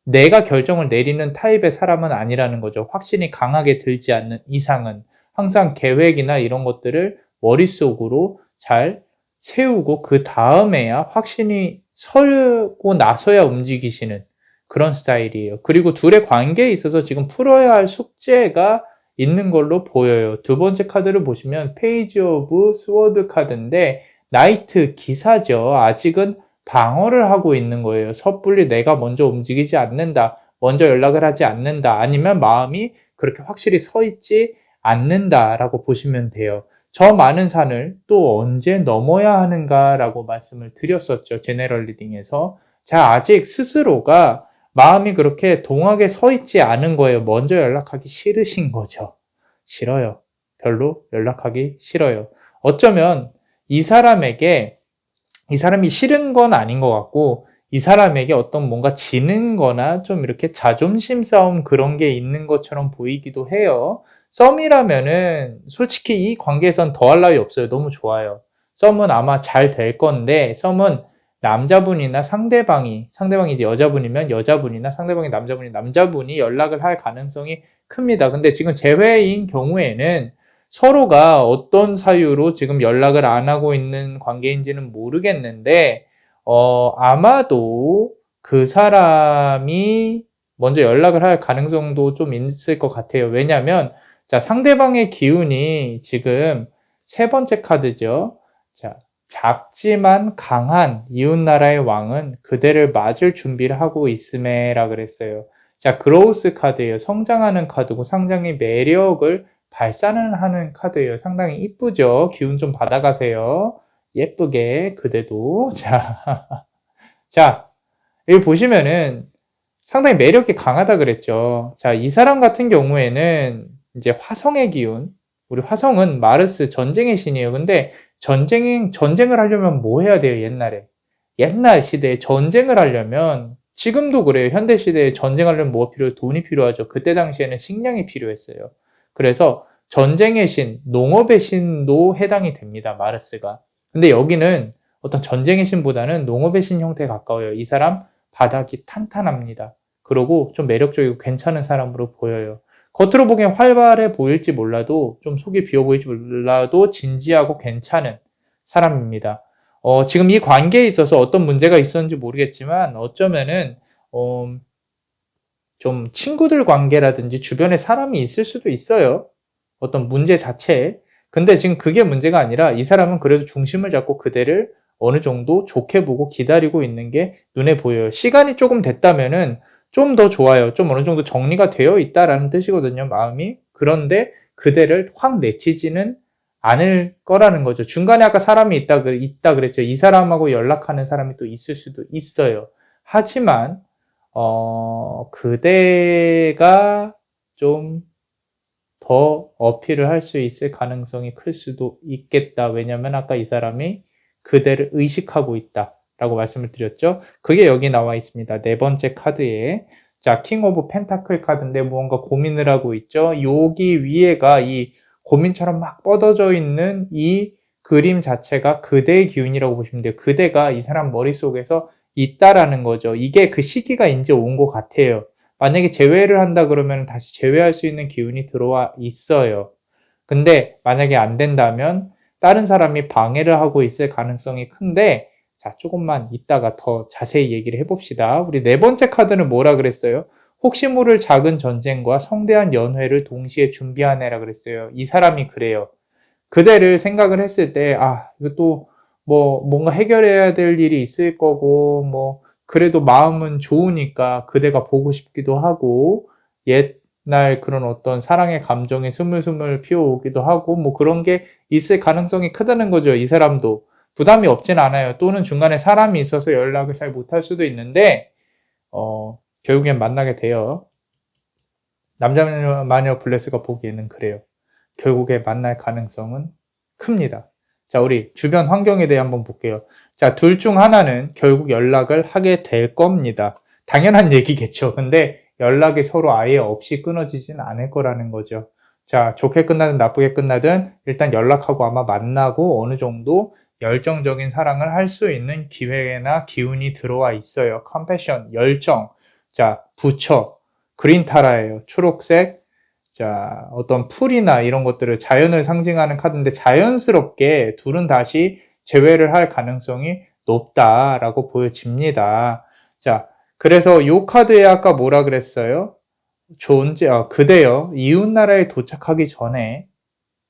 내가 결정을 내리는 타입의 사람은 아니라는 거죠. 확신이 강하게 들지 않는 이상은 항상 계획이나 이런 것들을 머릿속으로 잘 세우고 그 다음에야 확신이 서고 나서야 움직이시는 그런 스타일이에요. 그리고 둘의 관계에 있어서 지금 풀어야 할 숙제가 있는 걸로 보여요. 두 번째 카드를 보시면 페이지 오브 스워드 카드인데 나이트 기사죠. 아직은 방어를 하고 있는 거예요. 섣불리 내가 먼저 움직이지 않는다. 먼저 연락을 하지 않는다. 아니면 마음이 그렇게 확실히 서 있지 않는다라고 보시면 돼요. 저 많은 산을 또 언제 넘어야 하는가라고 말씀을 드렸었죠. 제네럴 리딩에서. 자, 아직 스스로가 마음이 그렇게 동하게 서 있지 않은 거예요. 먼저 연락하기 싫으신 거죠. 싫어요. 별로 연락하기 싫어요. 어쩌면 이 사람이 싫은 건 아닌 것 같고, 이 사람에게 어떤 뭔가 지는 거나 좀 이렇게 자존심 싸움 그런 게 있는 것처럼 보이기도 해요. 썸이라면은 솔직히 이 관계에선 더할 나위 없어요. 너무 좋아요. 썸은 아마 잘 될 건데, 썸은 남자분이나 상대방이 이제 여자분이면 여자분이나 상대방이 남자분이 연락을 할 가능성이 큽니다. 근데 지금 재회인 경우에는 서로가 어떤 사유로 지금 연락을 안 하고 있는 관계인지는 모르겠는데, 아마도 그 사람이 먼저 연락을 할 가능성도 좀 있을 것 같아요. 왜냐면, 자, 상대방의 기운이 지금 세 번째 카드죠. 자, 작지만 강한 이웃나라의 왕은 그대를 맞을 준비를 하고 있음에라 그랬어요. 자, 그로우스 카드예요. 성장하는 카드고 상당히 매력을 발산하는 카드예요. 상당히 이쁘죠? 기운 좀 받아가세요. 예쁘게 그대도. 자, 여기 보시면은 상당히 매력이 강하다 그랬죠. 자, 이 사람 같은 경우에는 이제 화성의 기운, 우리 화성은 마르스 전쟁의 신이에요. 근데 전쟁을 하려면 뭐 해야 돼요, 옛날에? 옛날 시대에 전쟁을 하려면, 지금도 그래요. 현대 시대에 전쟁하려면 뭐가 필요해요? 돈이 필요하죠. 그때 당시에는 식량이 필요했어요. 그래서 전쟁의 신, 농업의 신도 해당이 됩니다, 마르스가. 근데 여기는 어떤 전쟁의 신보다는 농업의 신 형태에 가까워요. 이 사람 바닥이 탄탄합니다. 그러고 좀 매력적이고 괜찮은 사람으로 보여요. 겉으로 보기엔 활발해 보일지 몰라도, 좀 속이 비어 보일지 몰라도 진지하고 괜찮은 사람입니다. 지금 이 관계에 있어서 어떤 문제가 있었는지 모르겠지만, 어쩌면은 좀 친구들 관계라든지 주변에 사람이 있을 수도 있어요. 어떤 문제 자체에. 근데 지금 그게 문제가 아니라 이 사람은 그래도 중심을 잡고 그대를 어느 정도 좋게 보고 기다리고 있는 게 눈에 보여요. 시간이 조금 됐다면은 좀 더 좋아요. 좀 어느 정도 정리가 되어 있다라는 뜻이거든요, 마음이. 그런데 그대를 확 내치지는 않을 거라는 거죠. 중간에 아까 사람이 있다 그랬죠. 이 사람하고 연락하는 사람이 또 있을 수도 있어요. 하지만 그대가 좀 더 어필을 할 수 있을 가능성이 클 수도 있겠다. 왜냐면 아까 이 사람이 그대를 의식하고 있다라고 말씀을 드렸죠. 그게 여기 나와 있습니다. 네 번째 카드에. 자, 킹 오브 펜타클 카드인데 무언가 고민을 하고 있죠. 여기 위에가 이 고민처럼 막 뻗어져 있는 이 그림 자체가 그대의 기운이라고 보시면 돼요. 그대가 이 사람 머릿속에서 있다라는 거죠. 이게 그 시기가 이제 온 것 같아요. 만약에 제외를 한다 그러면 다시 제외할 수 있는 기운이 들어와 있어요. 근데 만약에 안 된다면 다른 사람이 방해를 하고 있을 가능성이 큰데, 자, 조금만 이따가 더 자세히 얘기를 해봅시다. 우리 네 번째 카드는 뭐라 그랬어요? 혹시 모를 작은 전쟁과 성대한 연회를 동시에 준비하네라 그랬어요. 이 사람이 그래요. 그대를 생각을 했을 때, 이거 또 뭔가 해결해야 될 일이 있을 거고, 그래도 마음은 좋으니까 그대가 보고 싶기도 하고, 옛날 그런 어떤 사랑의 감정이 스물스물 피어오기도 하고, 그런 게 있을 가능성이 크다는 거죠. 이 사람도. 부담이 없진 않아요. 또는 중간에 사람이 있어서 연락을 잘 못할 수도 있는데, 결국엔 만나게 돼요. 남자마녀 블레스가 보기에는 그래요. 결국에 만날 가능성은 큽니다. 자, 우리 주변 환경에 대해 한번 볼게요. 자, 둘 중 하나는 결국 연락을 하게 될 겁니다. 당연한 얘기겠죠. 근데 연락이 서로 아예 없이 끊어지진 않을 거라는 거죠. 자, 좋게 끝나든 나쁘게 끝나든 일단 연락하고 아마 만나고 어느 정도 열정적인 사랑을 할 수 있는 기회나 기운이 들어와 있어요. 컴패션, 열정. 자, 부처, 그린타라예요. 초록색. 자, 어떤 풀이나 이런 것들을 자연을 상징하는 카드인데 자연스럽게 둘은 다시 재회를 할 가능성이 높다라고 보여집니다. 자, 그래서 이 카드에 아까 뭐라 그랬어요? 그대여 이웃나라에 도착하기 전에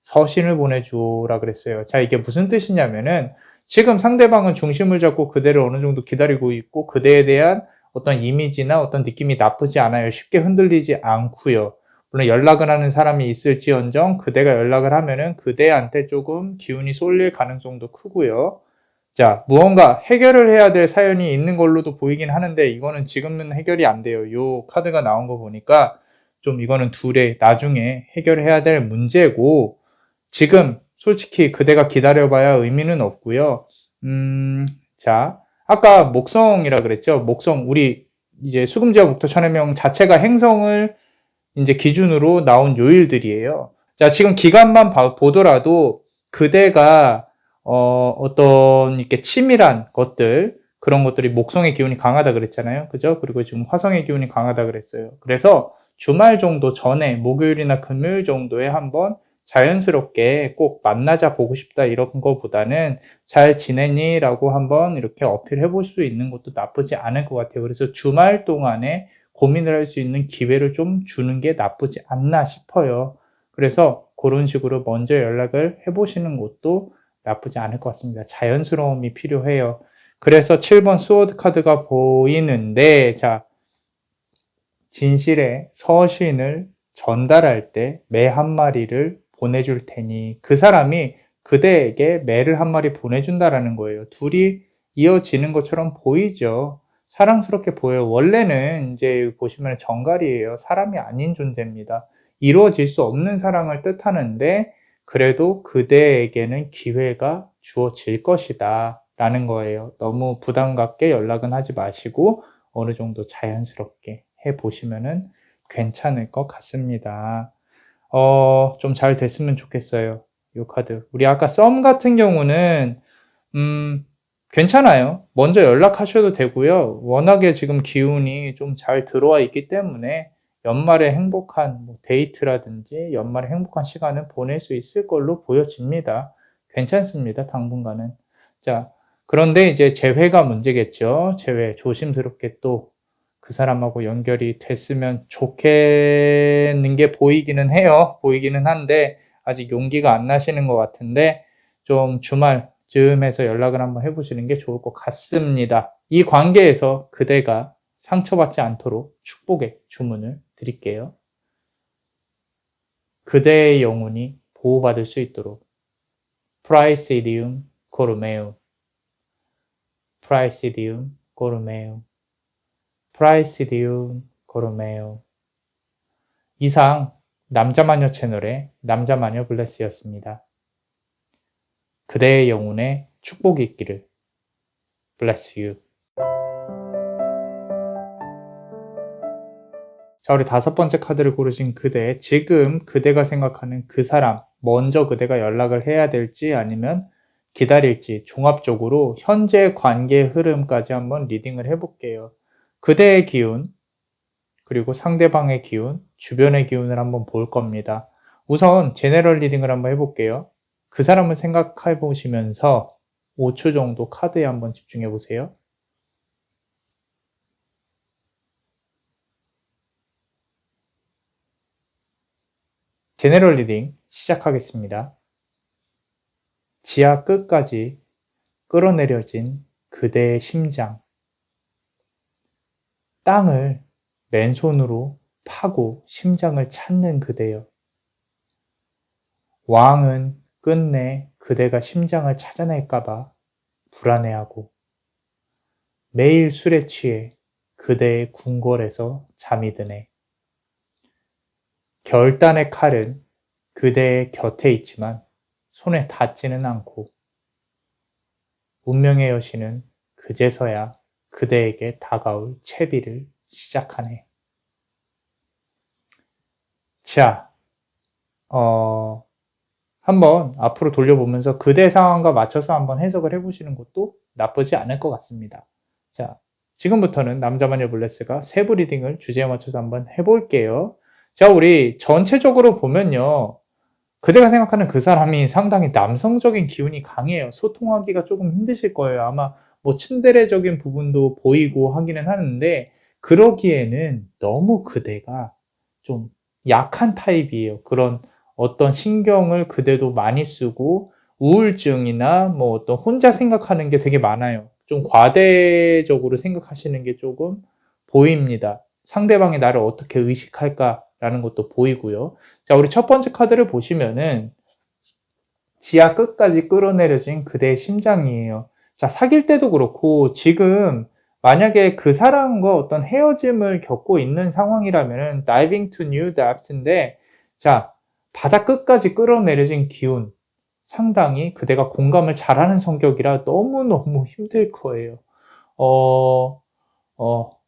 서신을 보내주라 그랬어요. 자, 이게 무슨 뜻이냐면은 지금 상대방은 중심을 잡고 그대를 어느 정도 기다리고 있고 그대에 대한 어떤 이미지나 어떤 느낌이 나쁘지 않아요. 쉽게 흔들리지 않고요. 물론 연락을 하는 사람이 있을지언정 그대가 연락을 하면은 그대한테 조금 기운이 쏠릴 가능성도 크고요. 자, 무언가 해결을 해야 될 사연이 있는 걸로도 보이긴 하는데 이거는 지금은 해결이 안 돼요. 요 카드가 나온 거 보니까 좀 이거는 둘의 나중에 해결해야 될 문제고 지금 솔직히 그대가 기다려봐야 의미는 없고요. 자, 아까 목성이라 그랬죠. 목성, 우리 이제 수금지와 목토천해명 자체가 행성을 이제 기준으로 나온 요일들이에요. 자, 지금 기간만 보더라도 그대가 어떤 이렇게 치밀한 것들, 그런 것들이 목성의 기운이 강하다 그랬잖아요. 그죠? 그리고 지금 화성의 기운이 강하다 그랬어요. 그래서 주말 정도 전에 목요일이나 금요일 정도에 한번 자연스럽게 꼭 만나자 보고 싶다 이런 거보다는 잘 지내니? 라고 한번 이렇게 어필해 볼 수 있는 것도 나쁘지 않을 것 같아요. 그래서 주말 동안에 고민을 할 수 있는 기회를 좀 주는 게 나쁘지 않나 싶어요. 그래서 그런 식으로 먼저 연락을 해보시는 것도 나쁘지 않을 것 같습니다. 자연스러움이 필요해요. 그래서 7번 스워드 카드가 보이는데, 자, 진실의 서신을 전달할 때 매 한 마리를 보내줄 테니 그 사람이 그대에게 매를 한 마리 보내준다라는 거예요. 둘이 이어지는 것처럼 보이죠. 사랑스럽게 보여요. 원래는 이제 보시면 정갈이에요. 사람이 아닌 존재입니다. 이루어질 수 없는 사랑을 뜻하는데 그래도 그대에게는 기회가 주어질 것이다 라는 거예요. 너무 부담 갖게 연락은 하지 마시고 어느 정도 자연스럽게 해보시면은 괜찮을 것 같습니다. 좀 잘 됐으면 좋겠어요. 이 카드. 우리 아까 썸 같은 경우는, 괜찮아요. 먼저 연락하셔도 되고요. 워낙에 지금 기운이 좀 잘 들어와 있기 때문에 연말에 행복한 데이트라든지 연말에 행복한 시간을 보낼 수 있을 걸로 보여집니다. 괜찮습니다. 당분간은. 자, 그런데 이제 재회가 문제겠죠. 재회. 조심스럽게 또 그 사람하고 연결이 됐으면 좋겠는 게 보이기는 해요. 보이기는 한데 아직 용기가 안 나시는 것 같은데 좀 주말 즈음해서 연락을 한번 해보시는 게 좋을 것 같습니다. 이 관계에서 그대가 상처받지 않도록 축복의 주문을 드릴게요. 그대의 영혼이 보호받을 수 있도록 프라이시디움 코르메움, 프라이시디움 코르메움, 프라이시디움 코르메움. 이상 남자마녀 채널의 남자마녀 블레스였습니다. 그대의 영혼에 축복이 있기를. Bless you. 자, 우리 5번째 카드를 고르신 그대. 지금 그대가 생각하는 그 사람, 먼저 그대가 연락을 해야 될지 아니면 기다릴지 종합적으로 현재 관계 흐름까지 한번 리딩을 해볼게요. 그대의 기운, 그리고 상대방의 기운, 주변의 기운을 한번 볼 겁니다. 우선 제네럴 리딩을 한번 해볼게요. 그 사람을 생각해 보시면서 5초 정도 카드에 한번 집중해 보세요. 제네럴 리딩 시작하겠습니다. 지하 끝까지 끌어내려진 그대의 심장. 땅을 맨손으로 파고 심장을 찾는 그대여. 왕은 끝내 그대가 심장을 찾아낼까봐 불안해하고 매일 술에 취해 그대의 궁궐에서 잠이 드네. 결단의 칼은 그대의 곁에 있지만 손에 닿지는 않고 운명의 여신은 그제서야 그대에게 다가올 채비를 시작하네. 자, 한번 앞으로 돌려보면서 그대 상황과 맞춰서 한번 해석을 해보시는 것도 나쁘지 않을 것 같습니다. 자, 지금부터는 남자마녀 블레스가 세부 리딩을 주제에 맞춰서 한번 해볼게요. 자, 우리 전체적으로 보면요. 그대가 생각하는 그 사람이 상당히 남성적인 기운이 강해요. 소통하기가 조금 힘드실 거예요. 아마 뭐 츤데레적인 부분도 보이고 하기는 하는데 그러기에는 너무 그대가 좀 약한 타입이에요. 그런 어떤 신경을 그대도 많이 쓰고 우울증이나 뭐 어떤 혼자 생각하는 게 되게 많아요. 좀 과대적으로 생각하시는 게 조금 보입니다. 상대방이 나를 어떻게 의식할까라는 것도 보이고요. 자, 우리 첫 번째 카드를 보시면은 지하 끝까지 끌어내려진 그대의 심장이에요. 자, 사귈 때도 그렇고 지금 만약에 그 사람과 어떤 헤어짐을 겪고 있는 상황이라면은 diving to new depths인데 자, 바다 끝까지 끌어내려진 기운 상당히 그대가 공감을 잘하는 성격이라 너무너무 힘들 거예요. 어,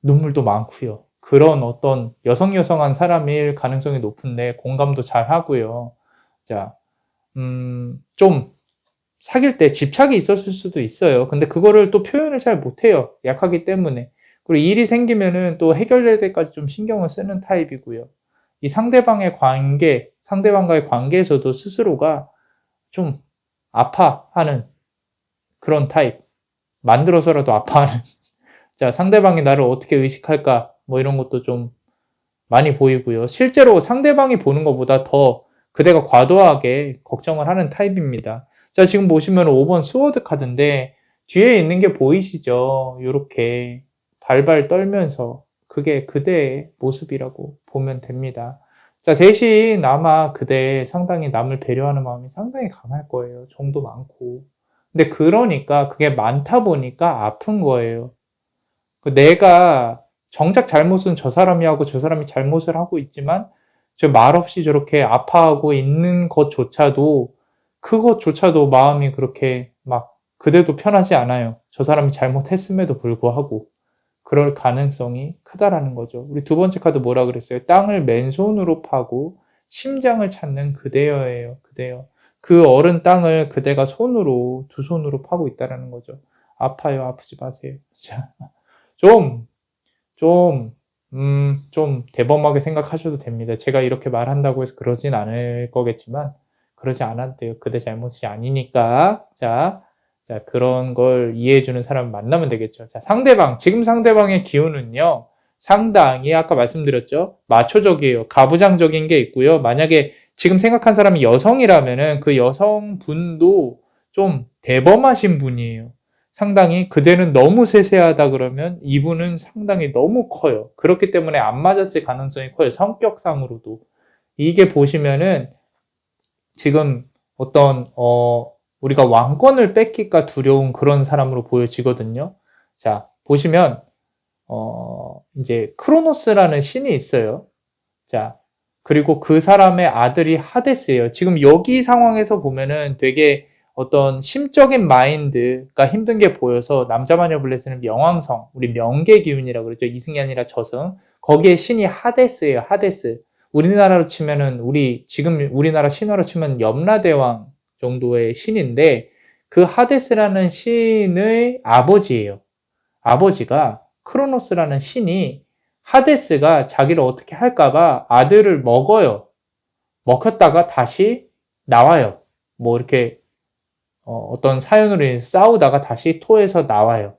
눈물도 많고요. 그런 어떤 여성여성한 사람일 가능성이 높은데 공감도 잘 하고요. 자, 좀 사귈 때 집착이 있었을 수도 있어요. 근데 그거를 또 표현을 잘 못해요. 약하기 때문에. 그리고 일이 생기면은 또 해결될 때까지 좀 신경을 쓰는 타입이고요. 이 상대방과의 관계에서도 스스로가 좀 아파하는 그런 타입. 만들어서라도 아파하는. 자, 상대방이 나를 어떻게 의식할까? 뭐 이런 것도 좀 많이 보이고요. 실제로 상대방이 보는 것보다 더 그대가 과도하게 걱정을 하는 타입입니다. 자, 지금 보시면 5번 스워드 카드인데 뒤에 있는 게 보이시죠? 이렇게 발발 떨면서 그게 그대의 모습이라고 보면 됩니다. 자, 대신 아마 그대 상당히 남을 배려하는 마음이 상당히 강할 거예요. 정도 많고. 근데 그러니까 그게 많다 보니까 아픈 거예요. 내가 정작 잘못은 저 사람이 하고 저 사람이 잘못을 하고 있지만 저 말없이 저렇게 아파하고 있는 그것조차도 마음이 그렇게 막 그대도 편하지 않아요. 저 사람이 잘못했음에도 불구하고 그럴 가능성이 크다라는 거죠. 우리 두 번째 카드 뭐라 그랬어요? 땅을 맨손으로 파고 심장을 찾는 그대여예요. 그대여. 그 어른 땅을 그대가 두 손으로 파고 있다라는 거죠. 아파요. 아프지 마세요. 자, 좀 좀, 좀 대범하게 생각하셔도 됩니다. 제가 이렇게 말한다고 해서 그러진 않을 거겠지만, 그러지 않아도 돼요. 그대 잘못이 아니니까. 자, 그런 걸 이해해주는 사람 만나면 되겠죠. 자, 지금 상대방의 기운은요, 상당히 아까 말씀드렸죠? 마초적이에요. 가부장적인 게 있고요. 만약에 지금 생각한 사람이 여성이라면은 그 여성분도 좀 대범하신 분이에요. 상당히 그대는 너무 세세하다 그러면 이분은 상당히 너무 커요. 그렇기 때문에 안 맞았을 가능성이 커요. 성격상으로도. 이게 보시면은 지금 어떤 우리가 왕권을 뺏기가 두려운 그런 사람으로 보여지거든요. 자, 보시면 이제 크로노스라는 신이 있어요. 자, 그리고 그 사람의 아들이 하데스예요. 지금 여기 상황에서 보면은 되게 어떤 심적인 마인드가 힘든 게 보여서 남자마녀 블레스는 명왕성, 우리 명계 기운이라고 그러죠. 이승이 아니라 저승. 거기에 신이 하데스예요. 하데스. 우리나라로 치면은 지금 우리나라 신화로 치면 염라대왕 정도의 신인데 그 하데스라는 신의 아버지예요. 아버지가 크로노스라는 신이 하데스가 자기를 어떻게 할까봐 아들을 먹어요. 먹혔다가 다시 나와요. 뭐 이렇게 어떤 사연으로 인해서 싸우다가 다시 토해서 나와요.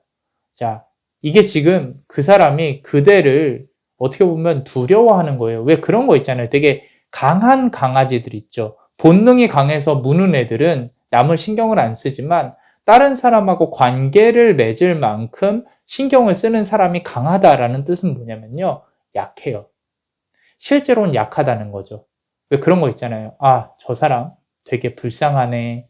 자, 이게 지금 그 사람이 그대를 어떻게 보면 두려워하는 거예요. 왜 그런 거 있잖아요. 되게 강한 강아지들 있죠. 본능이 강해서 무는 애들은 남을 신경을 안 쓰지만 다른 사람하고 관계를 맺을 만큼 신경을 쓰는 사람이 강하다라는 뜻은 뭐냐면요. 약해요. 실제로는 약하다는 거죠. 왜 그런 거 있잖아요. 아, 저 사람 되게 불쌍하네.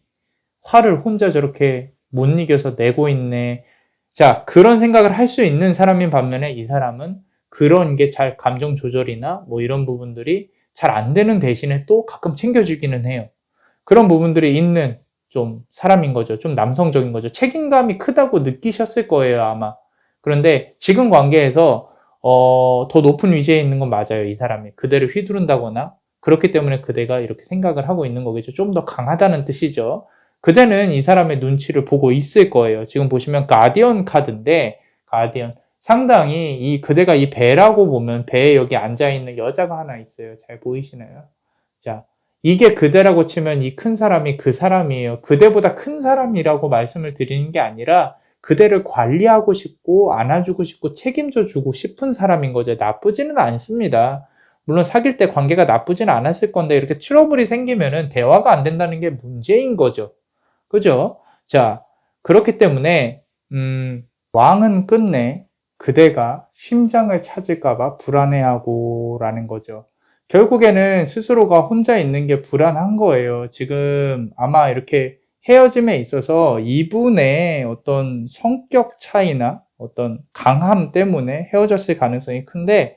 화를 혼자 저렇게 못 이겨서 내고 있네. 자, 그런 생각을 할 수 있는 사람인 반면에 이 사람은 그런 게 잘 감정 조절이나 뭐 이런 부분들이 잘 안 되는 대신에 또 가끔 챙겨주기는 해요. 그런 부분들이 있는 좀 사람인 거죠. 좀 남성적인 거죠. 책임감이 크다고 느끼셨을 거예요, 아마. 그런데 지금 관계에서 더 높은 위치에 있는 건 맞아요, 이 사람이. 그대를 휘두른다거나 그렇기 때문에 그대가 이렇게 생각을 하고 있는 거겠죠. 좀 더 강하다는 뜻이죠. 그대는 이 사람의 눈치를 보고 있을 거예요. 지금 보시면 가디언 카드인데, 가디언. 상당히 그대가 이 배라고 보면 배에 여기 앉아있는 여자가 하나 있어요. 잘 보이시나요? 자, 이게 그대라고 치면 이 큰 사람이 그 사람이에요. 그대보다 큰 사람이라고 말씀을 드리는 게 아니라 그대를 관리하고 싶고 안아주고 싶고 책임져 주고 싶은 사람인 거죠. 나쁘지는 않습니다. 물론 사귈 때 관계가 나쁘지는 않았을 건데 이렇게 트러블이 생기면은 대화가 안 된다는 게 문제인 거죠. 그죠? 자, 그렇기 때문에 왕은 끝내 그대가 심장을 찾을까봐 불안해하고라는 거죠. 결국에는 스스로가 혼자 있는 게 불안한 거예요. 지금 아마 이렇게 헤어짐에 있어서 이분의 어떤 성격 차이나 어떤 강함 때문에 헤어졌을 가능성이 큰데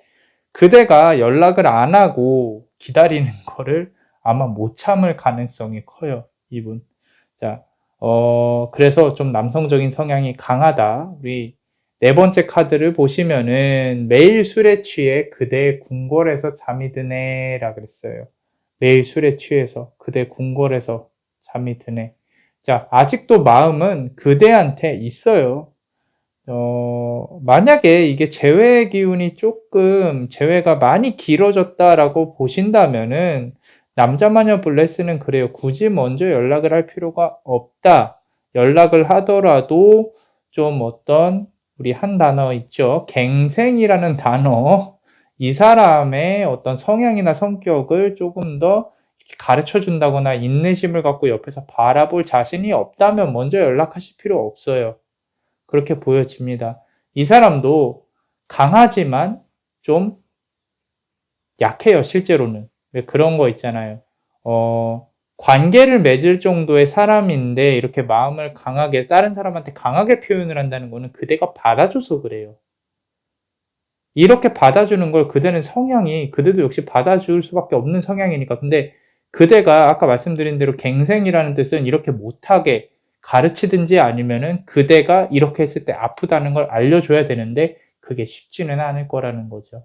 그대가 연락을 안 하고 기다리는 거를 아마 못 참을 가능성이 커요. 이분. 자, 그래서 좀 남성적인 성향이 강하다. 우리 네 번째 카드를 보시면은 매일 술에 취해 그대의 궁궐에서 잠이 드네 라 그랬어요. 매일 술에 취해서 그대 궁궐에서 잠이 드네. 자, 아직도 마음은 그대한테 있어요. 만약에 이게 재회의 기운이 조금 재회가 많이 길어졌다라고 보신다면은 남자마녀 블레스는 그래요. 굳이 먼저 연락을 할 필요가 없다. 연락을 하더라도 좀 어떤 우리 한 단어 있죠. 갱생이라는 단어. 이 사람의 어떤 성향이나 성격을 조금 더 가르쳐 준다거나 인내심을 갖고 옆에서 바라볼 자신이 없다면 먼저 연락하실 필요 없어요. 그렇게 보여집니다. 이 사람도 강하지만 좀 약해요, 실제로는. 왜 그런 거 있잖아요. 관계를 맺을 정도의 사람인데 이렇게 마음을 강하게, 다른 사람한테 강하게 표현을 한다는 거는 그대가 받아줘서 그래요. 이렇게 받아주는 걸 그대는 성향이, 그대도 역시 받아줄 수밖에 없는 성향이니까. 근데 그대가 아까 말씀드린 대로 갱생이라는 뜻은 이렇게 못하게 가르치든지 아니면은 그대가 이렇게 했을 때 아프다는 걸 알려줘야 되는데 그게 쉽지는 않을 거라는 거죠.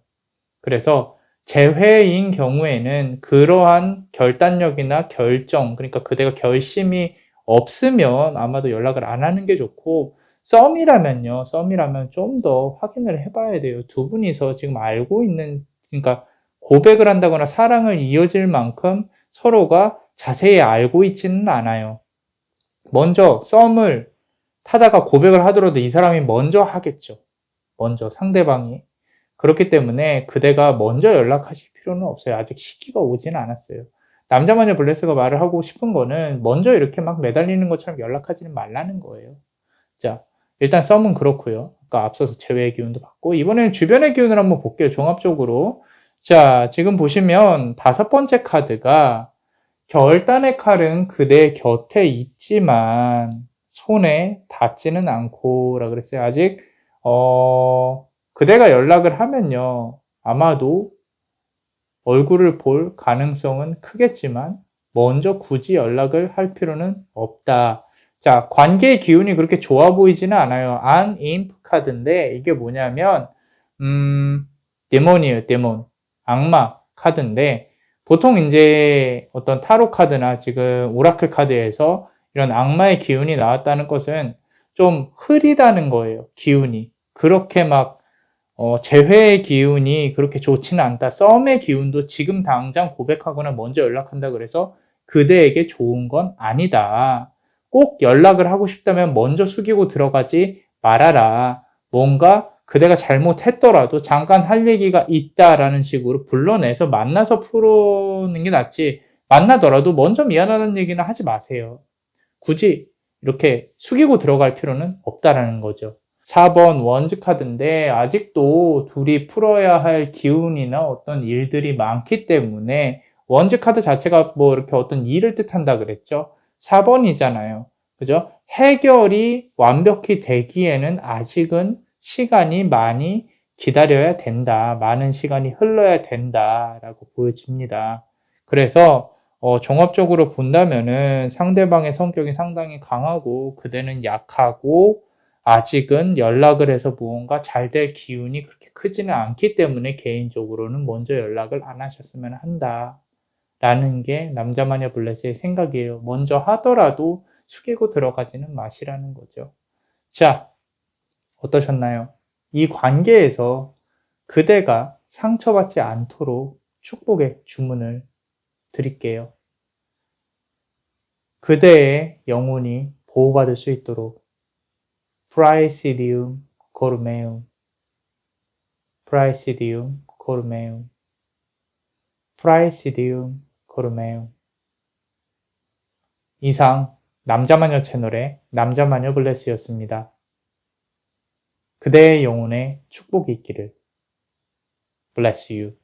그래서 재회인 경우에는 그러한 결단력이나 결정, 그러니까 그대가 결심이 없으면 아마도 연락을 안 하는 게 좋고, 썸이라면 좀 더 확인을 해봐야 돼요. 두 분이서 지금 알고 있는, 그러니까 고백을 한다거나 사랑을 이어질 만큼 서로가 자세히 알고 있지는 않아요. 먼저 썸을 타다가 고백을 하더라도 이 사람이 먼저 하겠죠. 먼저 상대방이. 그렇기 때문에 그대가 먼저 연락하실 필요는 없어요. 아직 시기가 오지는 않았어요. 남자마녀 블레스가 말을 하고 싶은 거는 먼저 이렇게 막 매달리는 것처럼 연락하지는 말라는 거예요. 자, 일단 썸은 그렇고요. 아까 앞서서 재회의 기운도 받고 이번에는 주변의 기운을 한번 볼게요. 종합적으로. 자, 지금 보시면 다섯 번째 카드가 결단의 칼은 그대 곁에 있지만 손에 닿지는 않고 라 그랬어요. 아직 그대가 연락을 하면요. 아마도 얼굴을 볼 가능성은 크겠지만 먼저 굳이 연락을 할 필요는 없다. 자, 관계의 기운이 그렇게 좋아 보이지는 않아요. 안 임프 카드인데 이게 뭐냐면 데몬이에요. 데몬. 악마 카드인데 보통 이제 어떤 타로 카드나 지금 오라클 카드에서 이런 악마의 기운이 나왔다는 것은 좀 흐리다는 거예요. 기운이. 그렇게 막 재회의 기운이 그렇게 좋지는 않다. 썸의 기운도 지금 당장 고백하거나 먼저 연락한다 그래서 그대에게 좋은 건 아니다. 꼭 연락을 하고 싶다면 먼저 숙이고 들어가지 말아라. 뭔가 그대가 잘못했더라도 잠깐 할 얘기가 있다라는 식으로 불러내서 만나서 풀어는 게 낫지. 만나더라도 먼저 미안하다는 얘기는 하지 마세요. 굳이 이렇게 숙이고 들어갈 필요는 없다라는 거죠. 4번 원즈 카드인데 아직도 둘이 풀어야 할 기운이나 어떤 일들이 많기 때문에 원즈 카드 자체가 뭐 이렇게 어떤 일을 뜻한다 그랬죠. 4번이잖아요. 그죠? 해결이 완벽히 되기에는 아직은 시간이 많이 기다려야 된다. 많은 시간이 흘러야 된다라고 보여집니다. 그래서 종합적으로 본다면은 상대방의 성격이 상당히 강하고 그대는 약하고 아직은 연락을 해서 무언가 잘 될 기운이 그렇게 크지는 않기 때문에 개인적으로는 먼저 연락을 안 하셨으면 한다. 라는 게 남자마녀 블레스의 생각이에요. 먼저 하더라도 숙이고 들어가지는 마시라는 거죠. 자, 어떠셨나요? 이 관계에서 그대가 상처받지 않도록 축복의 주문을 드릴게요. 그대의 영혼이 보호받을 수 있도록 프라이시디움 코르메움, 프라이시디움 코르메움, 프라이시디움 코르메움. 이상 남자마녀 채널의 남자마녀 블레스였습니다. 그대의 영혼에 축복이 있기를. Bless you.